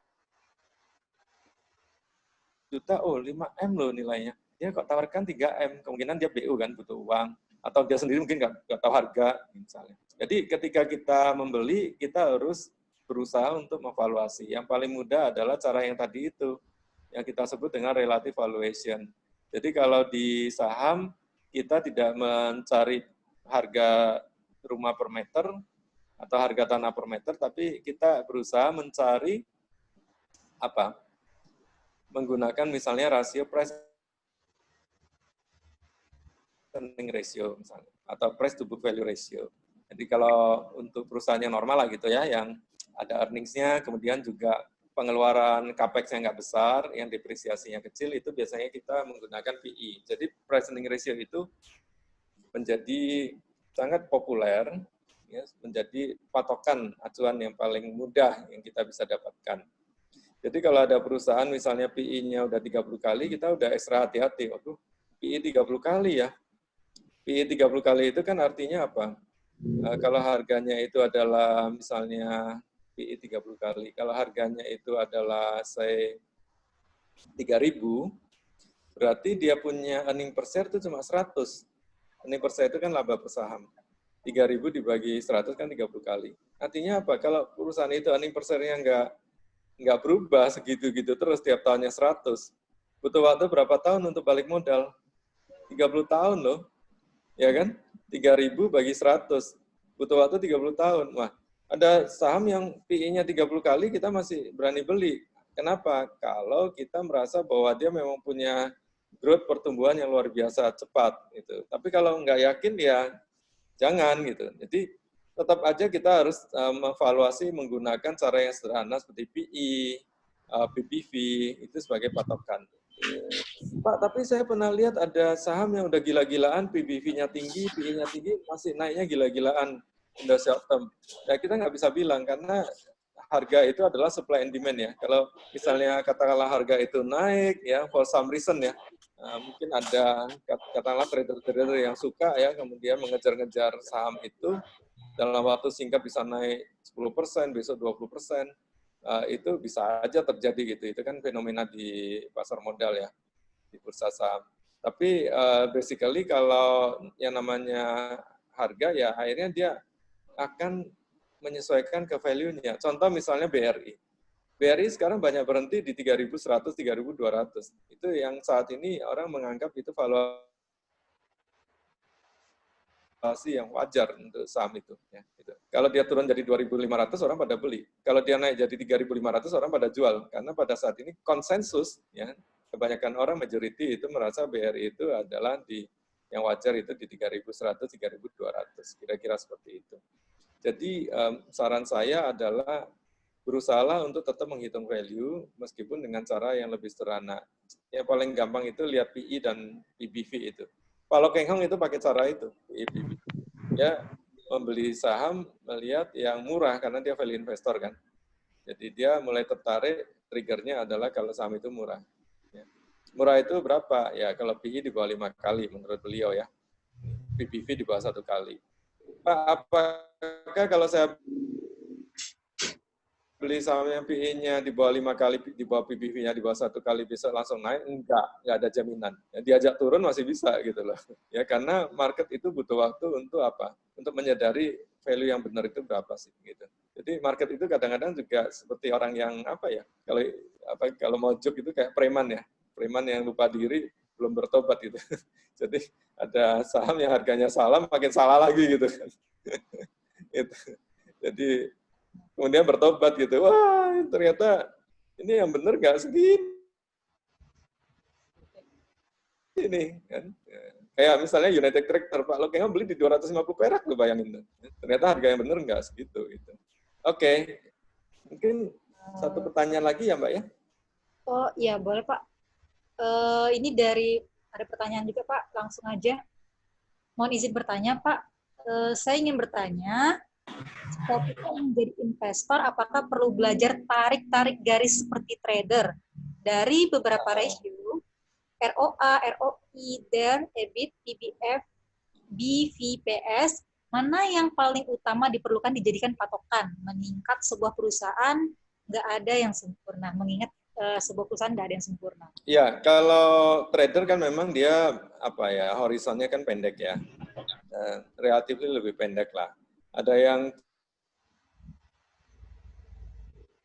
juta, oh 5M loh nilainya. Dia kok tawarkan 3M, kemungkinan dia BU kan, butuh uang. Atau dia sendiri mungkin nggak tahu harga, misalnya. Jadi ketika kita membeli, kita harus berusaha untuk mengevaluasi. Yang paling mudah adalah cara yang tadi itu, yang kita sebut dengan relative valuation. Jadi kalau di saham, kita tidak mencari harga rumah per meter, atau harga tanah per meter, tapi kita berusaha mencari apa? Menggunakan misalnya rasio price earning ratio misalnya, atau price to book value ratio. Jadi kalau untuk perusahaan yang normal lah gitu ya, yang ada earnings-nya, kemudian juga pengeluaran capex yang nggak besar, yang depresiasinya kecil, itu biasanya kita menggunakan PE. Jadi price earning ratio itu menjadi sangat populer, ya, menjadi patokan acuan yang paling mudah yang kita bisa dapatkan. Jadi kalau ada perusahaan misalnya PE-nya udah 30 kali, kita udah ekstra hati-hati. Waduh, PE 30 kali ya. PE 30 kali itu kan artinya apa? Kalau harganya itu adalah misalnya PE 30 kali, kalau harganya itu adalah say 3.000, berarti dia punya earning per share itu cuma 100. Earning per share itu kan laba per saham. 3.000 dibagi 100 kan 30 kali. Artinya apa? Kalau perusahaan itu earning per share-nya nggak berubah segitu-gitu terus tiap tahunnya 100, butuh waktu berapa tahun untuk balik modal? 30 tahun loh. Ya kan? 3.000 bagi 100. Butuh waktu 30 tahun. Wah, ada saham yang PE-nya 30 kali kita masih berani beli. Kenapa? Kalau kita merasa bahwa dia memang punya growth pertumbuhan yang luar biasa cepat gitu. Tapi kalau nggak yakin ya jangan gitu. Jadi tetap aja kita harus mengevaluasi menggunakan cara yang sederhana seperti PE, PBV itu sebagai patokan. Pak, tapi saya pernah lihat ada saham yang udah gila-gilaan, PBV-nya tinggi, PE-nya tinggi, masih naiknya gila-gilaan in the short term. Ya kita nggak bisa bilang karena harga itu adalah supply and demand ya. Kalau misalnya katakanlah harga itu naik ya for some reason ya, mungkin ada katakanlah trader-trader yang suka ya kemudian mengejar-ngejar saham itu dalam waktu singkat bisa naik 10%, besok 20%. Itu bisa aja terjadi gitu. Itu kan fenomena di pasar modal ya, di bursa saham. Tapi basically kalau yang namanya harga ya akhirnya dia akan menyesuaikan ke value-nya. Contoh misalnya BRI. BRI sekarang banyak berhenti di 3.100, 3.200. Itu yang saat ini orang menganggap itu valuasi yang wajar untuk saham itu. Ya, gitu. Kalau dia turun jadi 2.500 orang pada beli. Kalau dia naik jadi 3.500 orang pada jual. Karena pada saat ini konsensus, ya, kebanyakan orang majority itu merasa BRI itu adalah yang wajar itu di 3.100, 3.200. Kira-kira seperti itu. Jadi saran saya adalah berusahalah untuk tetap menghitung value meskipun dengan cara yang lebih sederhana. Yang paling gampang itu lihat PE dan PBV itu. Kalau Keng Hong itu pakai cara itu, PE. Ya, membeli saham melihat yang murah karena dia value investor kan. Jadi dia mulai tertarik, triggernya adalah kalau saham itu murah. Ya. Murah itu berapa? Ya kalau PE di bawah 5 kali menurut beliau ya. PBV di bawah 1 kali. Pak, apakah kalau saya beli saham yang PE-nya di bawah 5 kali, di bawah PBV-nya di bawah 1 kali bisa langsung naik, enggak ada jaminan. Ya, diajak turun masih bisa gitu loh. Ya karena market itu butuh waktu untuk apa? Untuk menyadari value yang benar itu berapa sih gitu. Jadi market itu kadang-kadang juga seperti orang yang apa ya? Kalau mau joke itu kayak preman ya. Preman yang lupa diri belum bertobat gitu. Jadi ada saham yang harganya salah makin salah lagi gitu kan. Gitu. Jadi kemudian bertobat gitu. Wah, ternyata ini yang benar nggak segini. Ini kan. Kayak misalnya United Tractor, Pak Lokeng beli di 250 perak, lu bayangin. Ternyata harga yang benar nggak segitu. Gitu. Oke. Mungkin satu pertanyaan lagi ya, Mbak ya? Oh iya, boleh Pak. Ini ada pertanyaan juga Pak, langsung aja. Mohon izin bertanya Pak. Saya ingin bertanya, jika kita menjadi investor, apakah perlu belajar tarik-tarik garis seperti trader dari beberapa ratio, ROA, ROI, DER, EBIT, PBF, BVPS, mana yang paling utama diperlukan dijadikan patokan? Meningkat sebuah perusahaan, nggak ada yang sempurna. Mengingat sebuah perusahaan nggak ada yang sempurna. Ya, kalau trader kan memang dia apa ya, horizonnya kan pendek ya. Relatif lebih pendek lah. Ada yang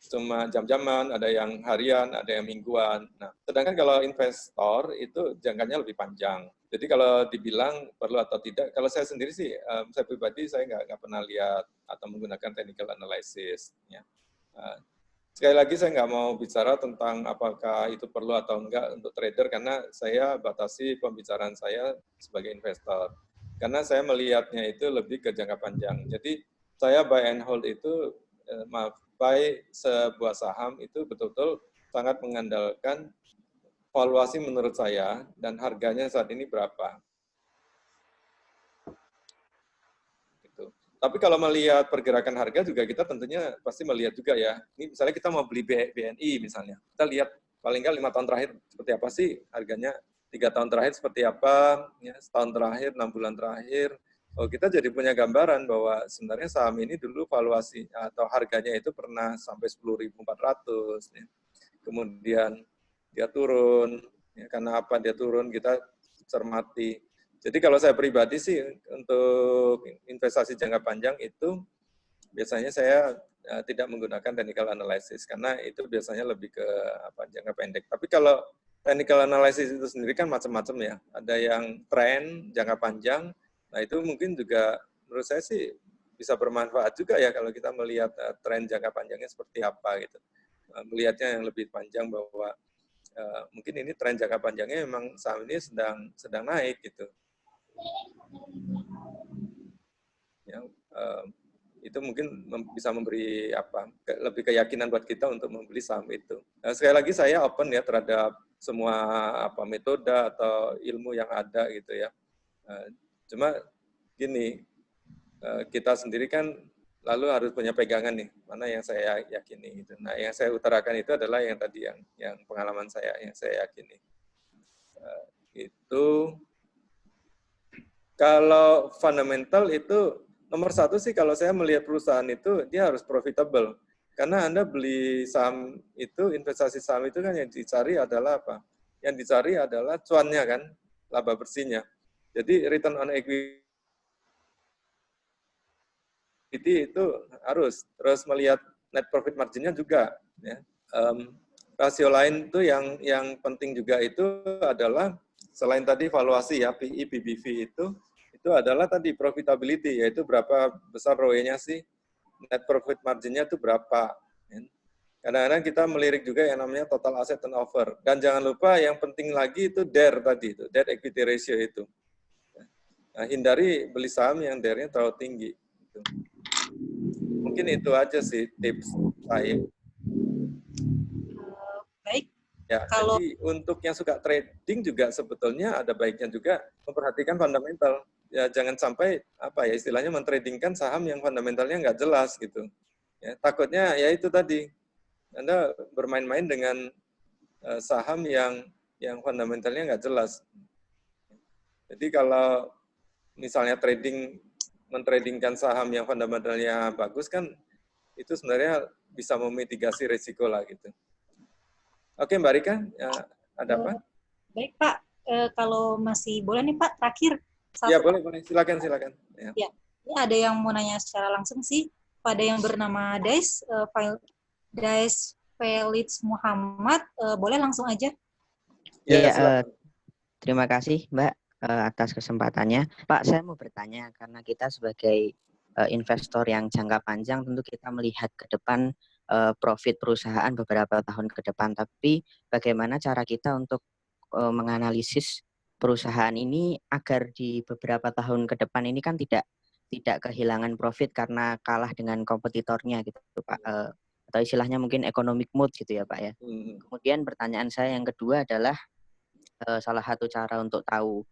cuma jam-jaman, ada yang harian, ada yang mingguan. Nah, sedangkan kalau investor itu jangkanya lebih panjang. Jadi kalau dibilang perlu atau tidak, kalau saya sendiri sih, saya pribadi saya nggak pernah lihat atau menggunakan technical analysis. Ya. Sekali lagi saya nggak mau bicara tentang apakah itu perlu atau enggak untuk trader karena saya batasi pembicaraan saya sebagai investor. Karena saya melihatnya itu lebih ke jangka panjang. Jadi saya buy and hold itu, buy sebuah saham itu betul-betul sangat mengandalkan valuasi menurut saya dan harganya saat ini berapa. Tapi kalau melihat pergerakan harga juga kita tentunya pasti melihat juga ya. Ini misalnya kita mau beli BNI misalnya. Kita lihat paling nggak 5 tahun terakhir seperti apa sih harganya. 3 tahun terakhir seperti apa, ya, setahun terakhir, 6 bulan terakhir. Oh, kita jadi punya gambaran bahwa sebenarnya saham ini dulu valuasi atau harganya itu pernah sampai 10.400. Ya. Kemudian dia turun. Ya, karena apa dia turun kita cermati. Jadi kalau saya pribadi sih untuk investasi jangka panjang itu biasanya saya tidak menggunakan technical analysis karena itu biasanya lebih ke jangka pendek. Tapi kalau technical analysis itu sendiri kan macam-macam ya. Ada yang tren jangka panjang. Nah itu mungkin juga menurut saya sih bisa bermanfaat juga ya kalau kita melihat tren jangka panjangnya seperti apa gitu. Melihatnya yang lebih panjang bahwa mungkin ini tren jangka panjangnya memang saham ini sedang naik gitu. Ya, itu mungkin bisa memberi lebih keyakinan buat kita untuk membeli saham itu. Sekali lagi saya open ya terhadap semua metode atau ilmu yang ada gitu ya. Cuma gini, kita sendiri kan lalu harus punya pegangan nih mana yang saya yakini gitu. Nah yang saya utarakan itu adalah yang tadi yang pengalaman saya yang saya yakini. Itu kalau fundamental itu nomor satu sih kalau saya melihat perusahaan itu dia harus profitable. Karena Anda beli saham itu, investasi saham itu kan yang dicari adalah apa? Yang dicari adalah cuannya kan, laba bersihnya. Jadi return on equity itu harus. Terus melihat net profit margin-nya juga. Ya. Rasio lain itu yang penting juga itu adalah selain tadi valuasi ya, PE, PBV itu adalah tadi profitability, yaitu berapa besar ROE-nya sih, net profit margin-nya itu berapa. Kadang-kadang kita melirik juga yang namanya total asset turnover. Dan jangan lupa yang penting lagi itu DER tadi, itu debt equity ratio itu. Nah, hindari beli saham yang DER-nya terlalu tinggi. Mungkin itu aja sih tips saya. Baik. Ya, jadi untuk yang suka trading juga sebetulnya ada baiknya juga memperhatikan fundamental. Ya jangan sampai istilahnya mentradingkan saham yang fundamentalnya nggak jelas gitu. Ya, takutnya ya itu tadi Anda bermain-main dengan saham yang fundamentalnya nggak jelas. Jadi kalau misalnya mentradingkan saham yang fundamentalnya bagus kan itu sebenarnya bisa memitigasi risiko lah gitu. Oke Mbak Rika, ya, ada apa? Baik Pak, kalau masih boleh nih Pak, terakhir. Ya boleh, silakan. Ya. Ya, ini ada yang mau nanya secara langsung sih, pada yang bernama Dais Felix Muhammad, boleh langsung aja. Iya, terima kasih Mbak atas kesempatannya. Pak, saya mau bertanya karena kita sebagai investor yang jangka panjang tentu kita melihat ke depan profit perusahaan beberapa tahun ke depan. Tapi bagaimana cara kita untuk menganalisis perusahaan ini agar di beberapa tahun ke depan ini kan tidak kehilangan profit karena kalah dengan kompetitornya gitu Pak. Atau istilahnya mungkin economic mood gitu ya Pak ya. Kemudian pertanyaan saya yang kedua adalah salah satu cara untuk tahu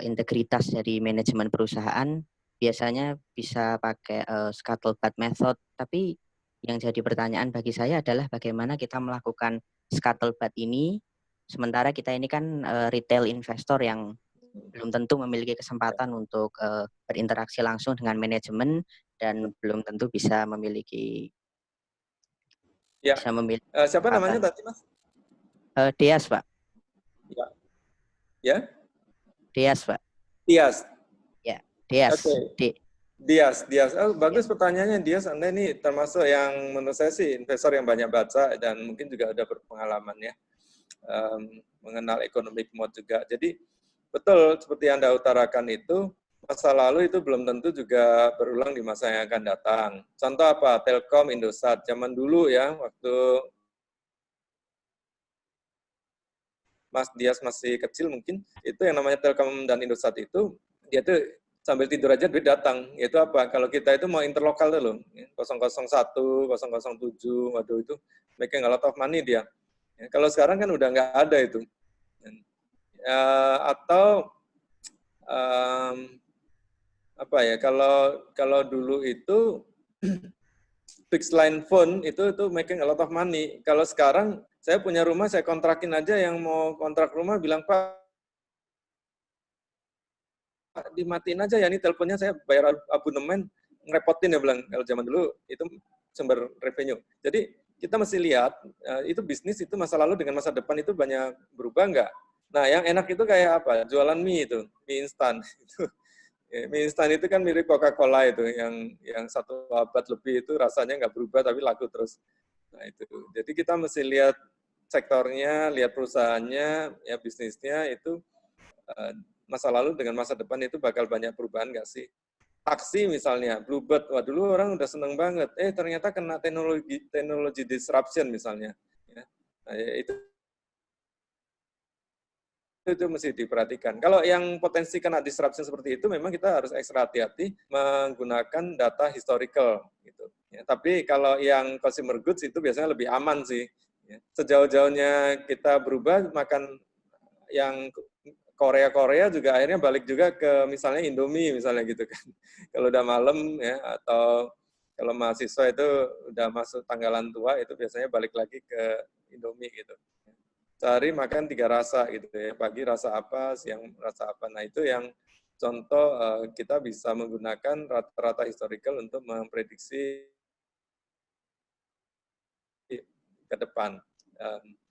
integritas dari manajemen perusahaan biasanya bisa pakai scuttlebutt method. Tapi yang jadi pertanyaan bagi saya adalah bagaimana kita melakukan scuttlebutt ini sementara kita ini kan retail investor yang belum tentu memiliki kesempatan untuk berinteraksi langsung dengan manajemen dan belum tentu bisa memiliki siapa namanya tadi Mas? Dias Pak. Ya? Dias Pak. Dias. Ya, Dias. Okay. Dias. Oh, bagus pertanyaannya Dias. Anda ini termasuk yang menurut saya sih investor yang banyak baca dan mungkin juga ada berpengalaman ya mengenal economic mode juga. Jadi betul seperti yang Anda utarakan itu, masa lalu itu belum tentu juga berulang di masa yang akan datang. Contoh apa? Telkom, Indosat. Zaman dulu ya, waktu Mas Dias masih kecil mungkin, itu yang namanya Telkom dan Indosat itu, dia tuh sambil tidur aja duit datang. Itu apa? Kalau kita itu mau interlokal tuh loh, 001, 007, waduh itu making a lot of money dia. Ya, kalau sekarang kan udah nggak ada itu. Atau apa ya? Kalau dulu itu fixed line phone itu making a lot of money. Kalau sekarang saya punya rumah, saya kontrakin aja, yang mau kontrak rumah bilang, Pak, dimatiin aja ya, ini teleponnya saya bayar abonemen, ngerepotin ya bilang. Kalau zaman dulu itu sumber revenue. Jadi kita mesti lihat, itu bisnis itu masa lalu dengan masa depan itu banyak berubah nggak? Nah, yang enak itu kayak apa? Jualan mie itu, mie instan. Mie instan itu kan mirip Coca-Cola itu, yang 1 abad lebih itu rasanya nggak berubah tapi laku terus. Nah itu, jadi kita mesti lihat sektornya, lihat perusahaannya, ya bisnisnya itu masa lalu dengan masa depan itu bakal banyak perubahan nggak sih? Taksi misalnya, Bluebird, wah dulu orang udah seneng banget, ternyata kena teknologi disruption misalnya. Ya. Nah, itu mesti diperhatikan. Kalau yang potensi kena disruption seperti itu, memang kita harus ekstra hati-hati menggunakan data historical. Gitu. Ya, tapi kalau yang consumer goods itu biasanya lebih aman sih. Ya. Sejauh-jauhnya kita berubah, makan yang Korea juga akhirnya balik juga ke misalnya Indomie misalnya gitu kan. Kalau udah malam ya, atau kalau mahasiswa itu udah masuk tanggalan tua, itu biasanya balik lagi ke Indomie gitu. Sehari makan 3 rasa gitu ya, pagi rasa apa, siang rasa apa. Nah itu yang contoh kita bisa menggunakan rata-rata historical untuk memprediksi ke depan.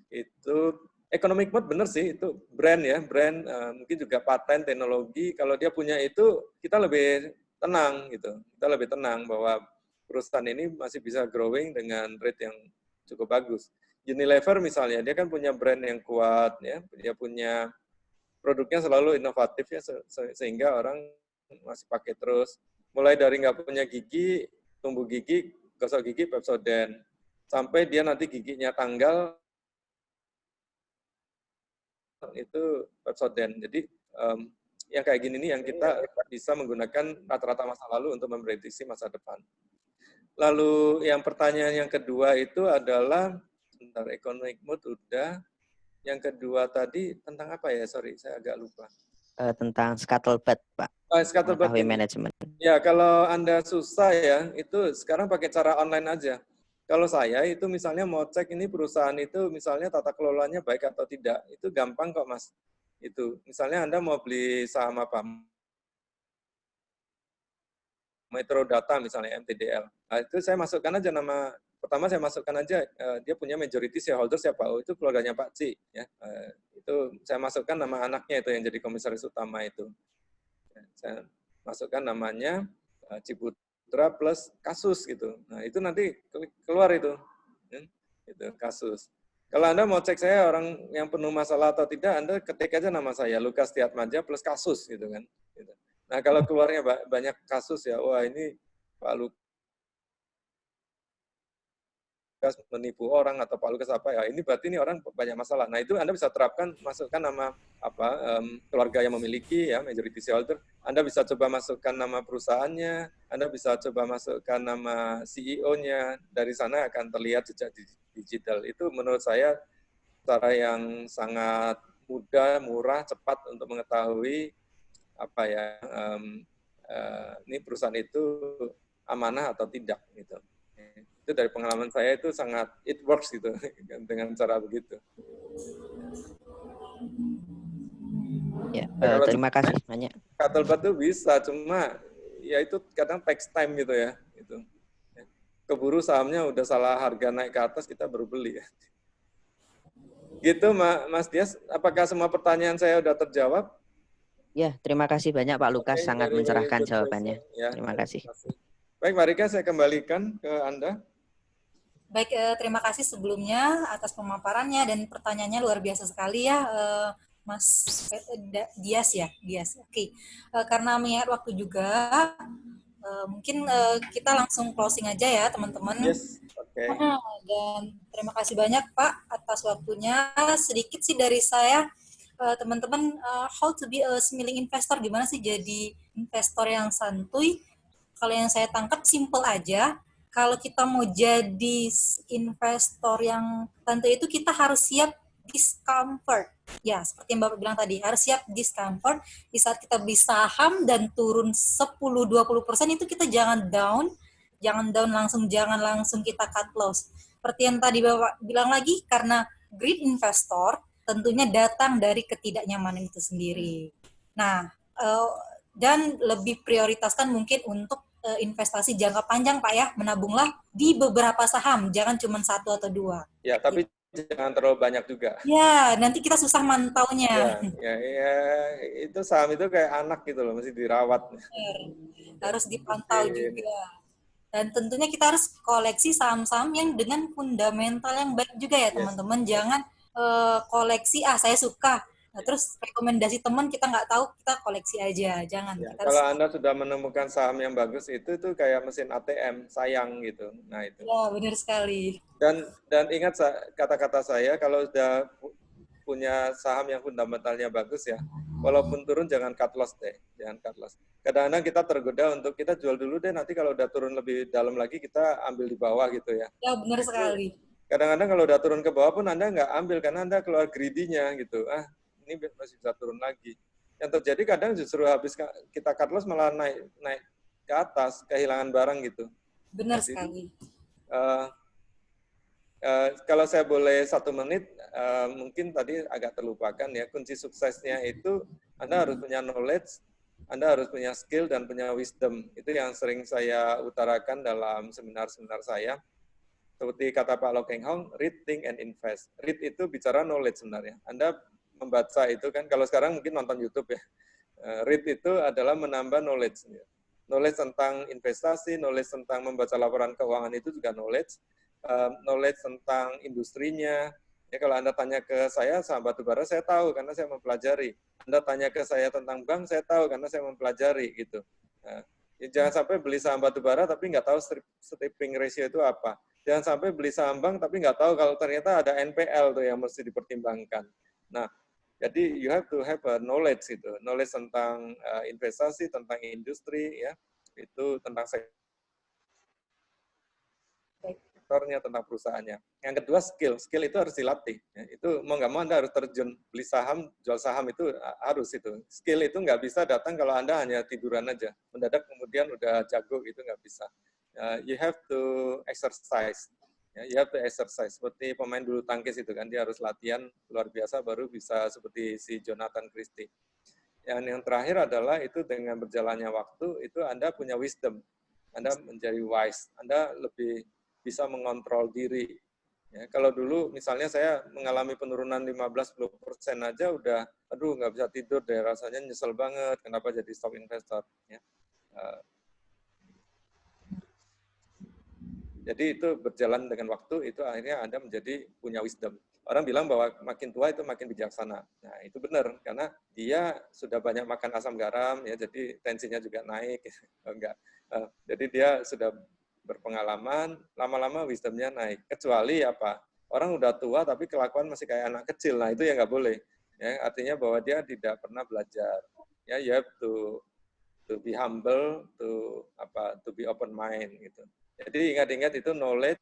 Itu economic mode benar sih, itu brand ya, mungkin juga paten, teknologi. Kalau dia punya itu, kita lebih tenang gitu. Kita lebih tenang bahwa perusahaan ini masih bisa growing dengan rate yang cukup bagus. Unilever misalnya, dia kan punya brand yang kuat, ya, dia punya produknya selalu inovatif ya, sehingga orang masih pakai terus. Mulai dari nggak punya gigi, tumbuh gigi, gosok gigi, Pepsodent, sampai dia nanti giginya tanggal, itu Pepsodent. Jadi yang kayak gini nih yang kita bisa menggunakan rata-rata masa lalu untuk memprediksi masa depan. Lalu yang pertanyaan yang kedua itu adalah tentang economic mood udah. Yang kedua tadi tentang apa ya? Sorry, saya agak lupa. Tentang scuttlebutt, Pak. Scuttlebutt manajemen. Ya, kalau Anda susah ya, itu sekarang pakai cara online aja. Kalau saya itu misalnya mau cek ini perusahaan itu misalnya tata kelolanya baik atau tidak, itu gampang kok Mas. Itu misalnya Anda mau beli saham apa? Metro Data misalnya, MTDL. Nah, itu saya masukkan aja nama pertama saya masukkan aja dia punya majority shareholder siapa? Oh, itu keluarganya Pak Ci, ya. Itu saya masukkan nama anaknya itu yang jadi komisaris utama itu. Saya masukkan namanya Ciputra plus kasus gitu. Nah, itu nanti keluar itu. Itu kasus. Kalau Anda mau cek saya orang yang penuh masalah atau tidak, Anda ketik aja nama saya, Lukas Tiatmaja plus kasus gitu kan. Gitu. Nah, kalau keluarnya banyak kasus ya, wah ini Pak Lukas menipu orang atau Pak Lukas apa ya, ini berarti ini orang banyak masalah. Nah, itu Anda bisa terapkan, masukkan nama keluarga yang memiliki ya majority shareholder. Anda bisa coba masukkan nama perusahaannya, Anda bisa coba masukkan nama CEO-nya. Dari sana akan terlihat jejak digital. Itu menurut saya cara yang sangat mudah, murah, cepat untuk mengetahui apa ya ini perusahaan itu amanah atau tidak gitu. Itu dari pengalaman saya itu sangat it works gitu dengan cara begitu. Ya, terima kasih banyak. Cuttlebutt itu bisa, cuma ya itu kadang takes time gitu ya. Gitu. Keburu sahamnya udah salah harga naik ke atas kita baru beli ya. Gitu Mas Dias, apakah semua pertanyaan saya udah terjawab? Ya, terima kasih banyak Pak Lukas, sangat mencerahkan jawabannya. Ya, terima kasih. Baik, Marika, saya kembalikan ke Anda. Baik, terima kasih sebelumnya atas pemaparannya dan pertanyaannya luar biasa sekali ya, Mas Dias ya, Dias. Oke, karena mengingat waktu juga, mungkin kita langsung closing aja ya teman-teman. Yes, oke. Dan terima kasih banyak Pak atas waktunya. Sedikit sih dari saya, teman-teman, how to be a smiling investor, gimana sih jadi investor yang santuy. Kalau yang saya tangkap simple aja. Kalau kita mau jadi investor yang santuy itu kita harus siap discomfort. Ya, seperti yang Bapak bilang tadi, harus siap discomfort. Di saat kita beli saham dan turun 10-20% itu kita jangan down langsung, jangan langsung kita cut loss. Seperti yang tadi Bapak bilang lagi, karena greed investor tentunya datang dari ketidaknyamanan itu sendiri. Nah, dan lebih prioritaskan mungkin untuk investasi jangka panjang Pak ya, menabunglah di beberapa saham, jangan cuma 1 atau 2. Ya, tapi jangan terlalu banyak juga. Ya, nanti kita susah mantaunya. Ya, itu saham itu kayak anak gitu loh, mesti dirawat. Harus dipantau juga. Dan tentunya kita harus koleksi saham-saham yang dengan fundamental yang baik juga ya teman-teman. Jangan koleksi, saya suka. Nah, terus rekomendasi teman kita nggak tahu, kita koleksi aja, jangan. Ya, kita kalau Anda sudah menemukan saham yang bagus itu kayak mesin ATM, sayang gitu. Nah itu. Ya, benar sekali. Dan ingat kata-kata saya, kalau sudah punya saham yang fundamentalnya bagus ya, walaupun turun jangan cut loss deh, jangan cut loss. Kadang-kadang kita tergoda untuk kita jual dulu deh, nanti kalau udah turun lebih dalam lagi kita ambil di bawah gitu ya. Ya, benar sekali. Kadang-kadang kalau udah turun ke bawah pun Anda nggak ambil karena Anda keluar greedy-nya gitu. Ini masih bisa turun lagi. Yang terjadi kadang justru habis kita cut loss malah naik ke atas, kehilangan barang gitu. Benar sekali. Kalau saya boleh 1 menit, mungkin tadi agak terlupakan ya, kunci suksesnya itu Anda harus punya knowledge, Anda harus punya skill dan punya wisdom. Itu yang sering saya utarakan dalam seminar-seminar saya. Seperti kata Pak Lo Keng Hong, read, think, and invest. Read itu bicara knowledge sebenarnya. Anda membaca itu kan, kalau sekarang mungkin nonton YouTube ya. Read itu adalah menambah knowledge. Knowledge tentang investasi, knowledge tentang membaca laporan keuangan itu juga knowledge. Knowledge tentang industrinya. Ya, kalau Anda tanya ke saya, saham batubara saya tahu karena saya mempelajari. Anda tanya ke saya tentang bank, saya tahu karena saya mempelajari gitu. Ya, jangan sampai beli saham batubara tapi nggak tahu stripping ratio itu apa. Jangan sampai beli saham bank tapi nggak tahu kalau ternyata ada NPL tuh yang mesti dipertimbangkan. Nah, jadi you have to have a knowledge gitu, knowledge tentang investasi, tentang industri, ya, itu tentang sektornya, tentang perusahaannya. Yang kedua skill itu harus dilatih. Ya, itu mau nggak mau Anda harus terjun, beli saham, jual saham itu harus itu. Skill itu nggak bisa datang kalau Anda hanya tiduran aja, mendadak kemudian udah jago itu nggak bisa. You have to exercise. You have to exercise, seperti pemain bulu tangkis itu kan, dia harus latihan luar biasa baru bisa seperti si Jonathan Christie. Yang terakhir adalah itu dengan berjalannya waktu, itu Anda punya wisdom, Anda menjadi wise, Anda lebih bisa mengontrol diri. Ya, kalau dulu misalnya saya mengalami penurunan 15-20% aja udah, aduh nggak bisa tidur deh, rasanya nyesel banget, kenapa jadi stock investor. Ya. Jadi itu berjalan dengan waktu, itu akhirnya Anda menjadi punya wisdom. Orang bilang bahwa makin tua itu makin bijaksana. Nah itu benar, karena dia sudah banyak makan asam garam, ya jadi tensinya juga naik. Enggak. Jadi dia sudah berpengalaman, lama-lama wisdomnya naik. Kecuali apa? Orang udah tua tapi kelakuan masih kayak anak kecil. Nah itu ya nggak boleh. Ya, artinya bahwa dia tidak pernah belajar. Ya, you have to be humble, to be open mind gitu. Jadi ingat-ingat itu knowledge,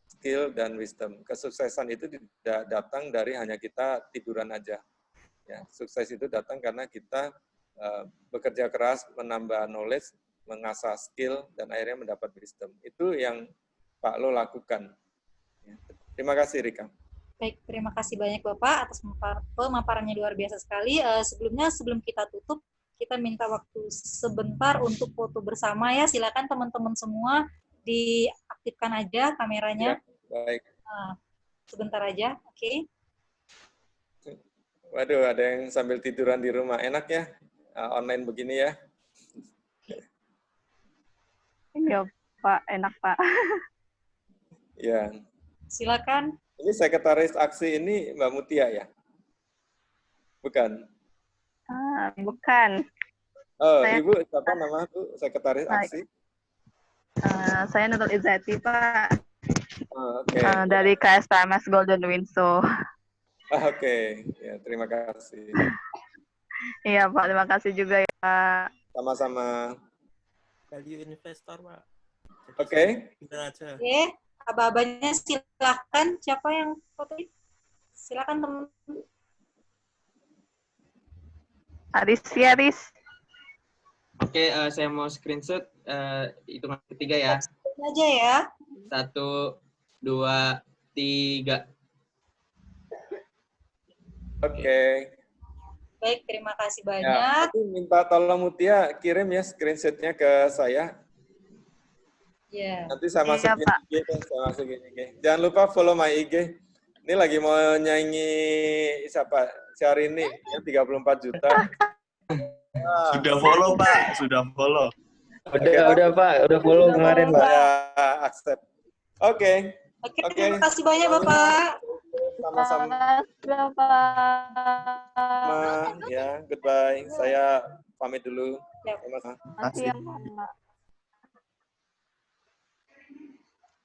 skill, dan wisdom. Kesuksesan itu tidak datang dari hanya kita tiduran aja. Ya, sukses itu datang karena kita bekerja keras, menambah knowledge, mengasah skill, dan akhirnya mendapat wisdom. Itu yang Pak Lo lakukan. Ya. Terima kasih, Rika. Baik, terima kasih banyak Bapak atas pemaparannya luar biasa sekali. Sebelumnya, sebelum kita tutup, kita minta waktu sebentar untuk foto bersama ya. Silakan teman-teman semua diaktifkan aja kameranya. Ya, baik. Sebentar aja, oke. Waduh, ada yang sambil tiduran di rumah. Enak ya, online begini ya. Iya, Pak. Enak, Pak. Ya. Silakan. Ini sekretaris aksi ini Mbak Mutia ya? Bukan? Bukan. Oh, Saya, Ibu siapa nama Bu sekretaris aksi? Saya Nurul Izzati, Pak. Oh, oke. Dari KSPMS Golden Winso. Oke, ya terima kasih. Iya, Pak. Terima kasih juga ya, Pak. Sama-sama. Value investor, Pak. Oke. Oke, aba-abanya silakan. Siapa yang foto? Silakan teman. Aris. Oke, saya mau screenshot hitungan ketiga ya. Aja ya. 1, 2, 3. Oke. Baik, terima kasih Ya, banyak. nanti minta tolong Mutia kirim ya screenshotnya ke saya. Ya. Nanti saya masukin IG, saya masukin IG. Jangan lupa follow my IG. Ini lagi mau nyanyi siapa? Syahrini yang 34 juta. Sudah follow, Pak. Sudah follow. Udah Pak, udah follow kemarin, Pak. Saya accept. Oke. Oke, terima kasih banyak Bapak. Sama-sama. Bapak. Ya, goodbye. Saya pamit dulu. Sama-sama. Makasih ya, Pak.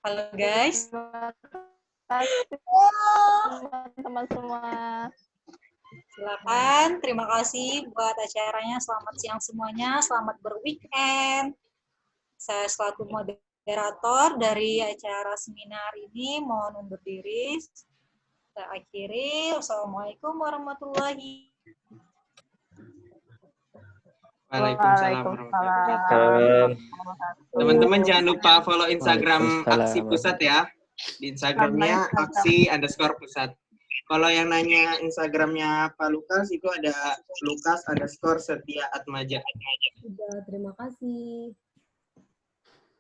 Halo guys. Teman-teman semua. Silakan, terima kasih buat acaranya. Selamat siang semuanya, selamat berweekend. Saya selaku moderator dari acara seminar ini mohon undur diri. Saya akhiri. Wassalamualaikum warahmatullahi Waalaikumsalam warahmatullahi wabarakatuh. Teman-teman jangan lupa follow Instagram Aksi Pusat ya. Di Instagramnya aksi_pusat. Kalau yang nanya Instagramnya Pak Lukas, itu ada Lukas_Setia_Atmaja. Sudah, terima kasih.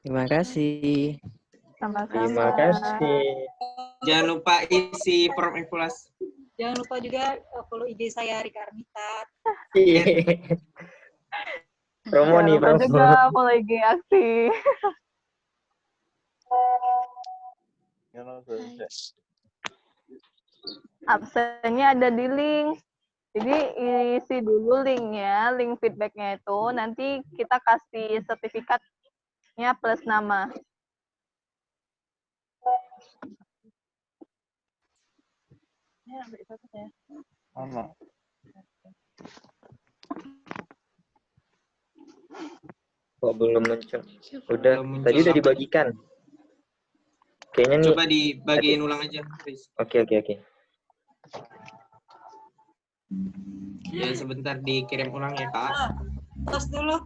Terima kasih. Sama-sama. Terima kasih. Jangan lupa isi form evaluasi. Jangan lupa juga follow IG saya Rika Armita. Promo nih, promo. Juga follow IG Aksi. Absennya ada di link. Jadi isi dulu linknya, link feedbacknya itu. Nanti kita kasih sertifikatnya plus nama. Sama. Kok belum muncul? Udah, tadi udah dibagikan. Kayaknya nih. Coba dibagiin ulang aja, please. Oke. Ya, sebentar dikirim ulang ya, Kak. Tos dulu.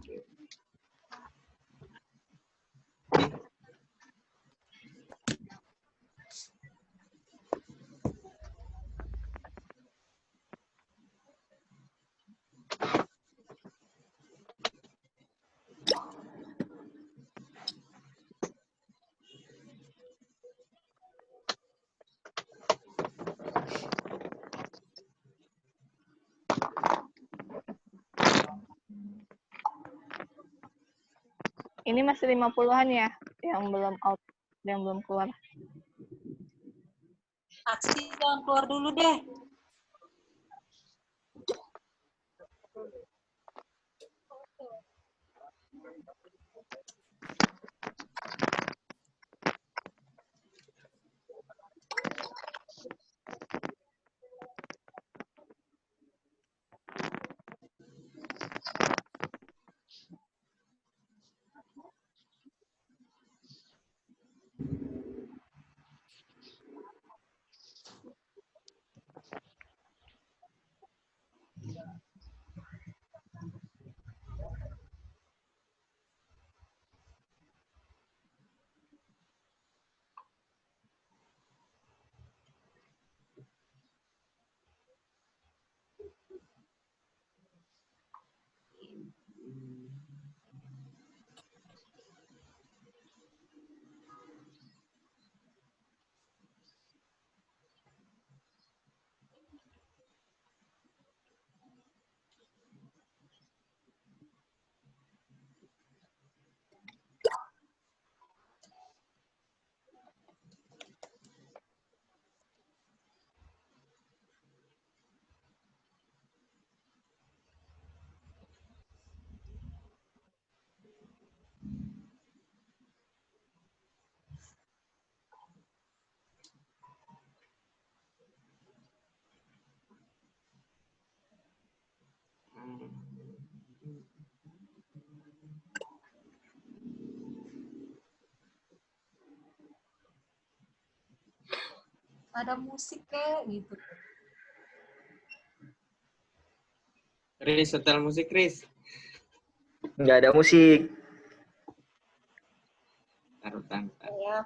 Ini masih 50-an ya, yang belum out, yang belum keluar. Aksi jangan keluar dulu deh. Ada musik kayak gitu. Chris, setel musik, Chris. Nggak ada musik. Taruh tangga. Ya.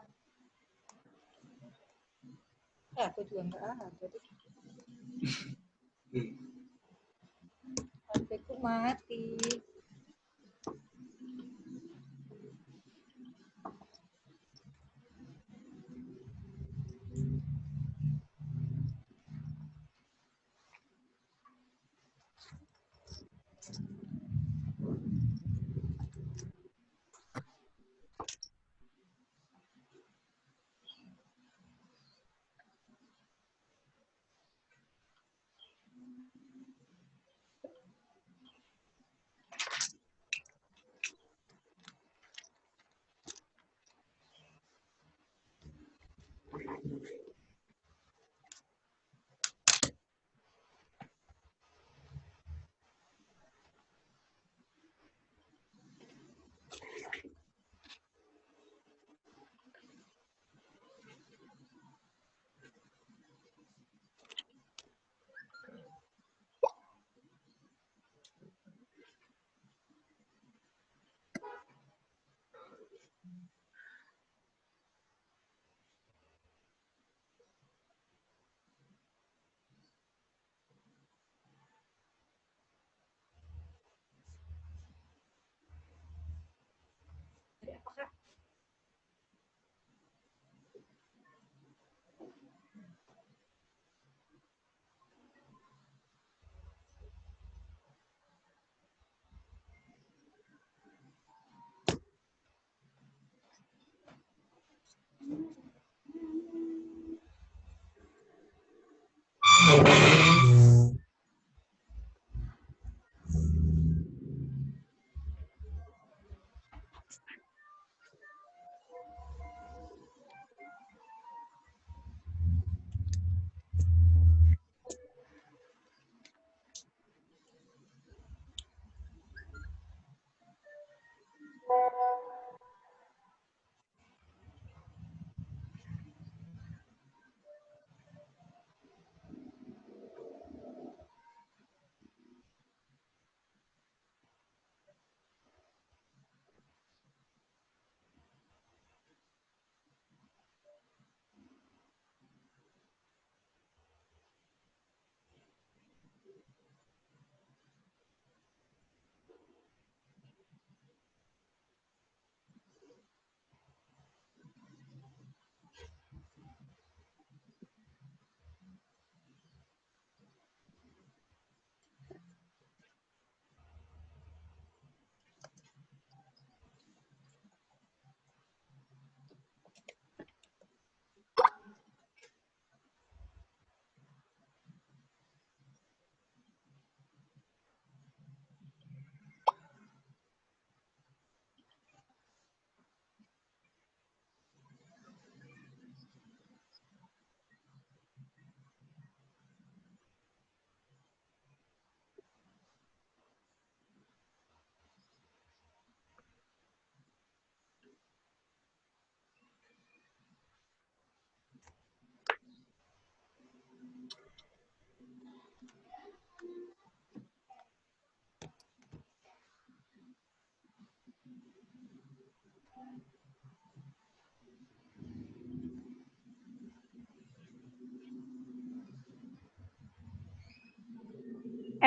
Aku juga nggak ada. HP-ku mati.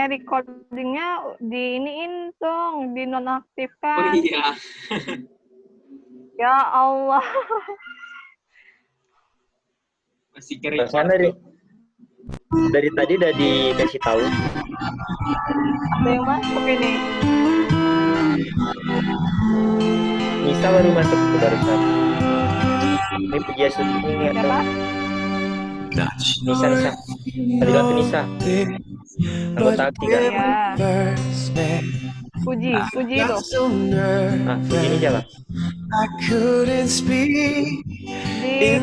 recordingnya diiniin dong, Oh dinonaktifkan. iya. Ya Allah. Masih kering. Perasaan dari tadi udah dikasih tahu. Ada yang masuk ini. Nisa baru masuk ke barusan. Ini Pujiastuti ini Siapa? Nisa. Tadi kan tuh Nisa. Anggota aksi kan? Ya. Puji itu. Ah, Puji ini siapa? Di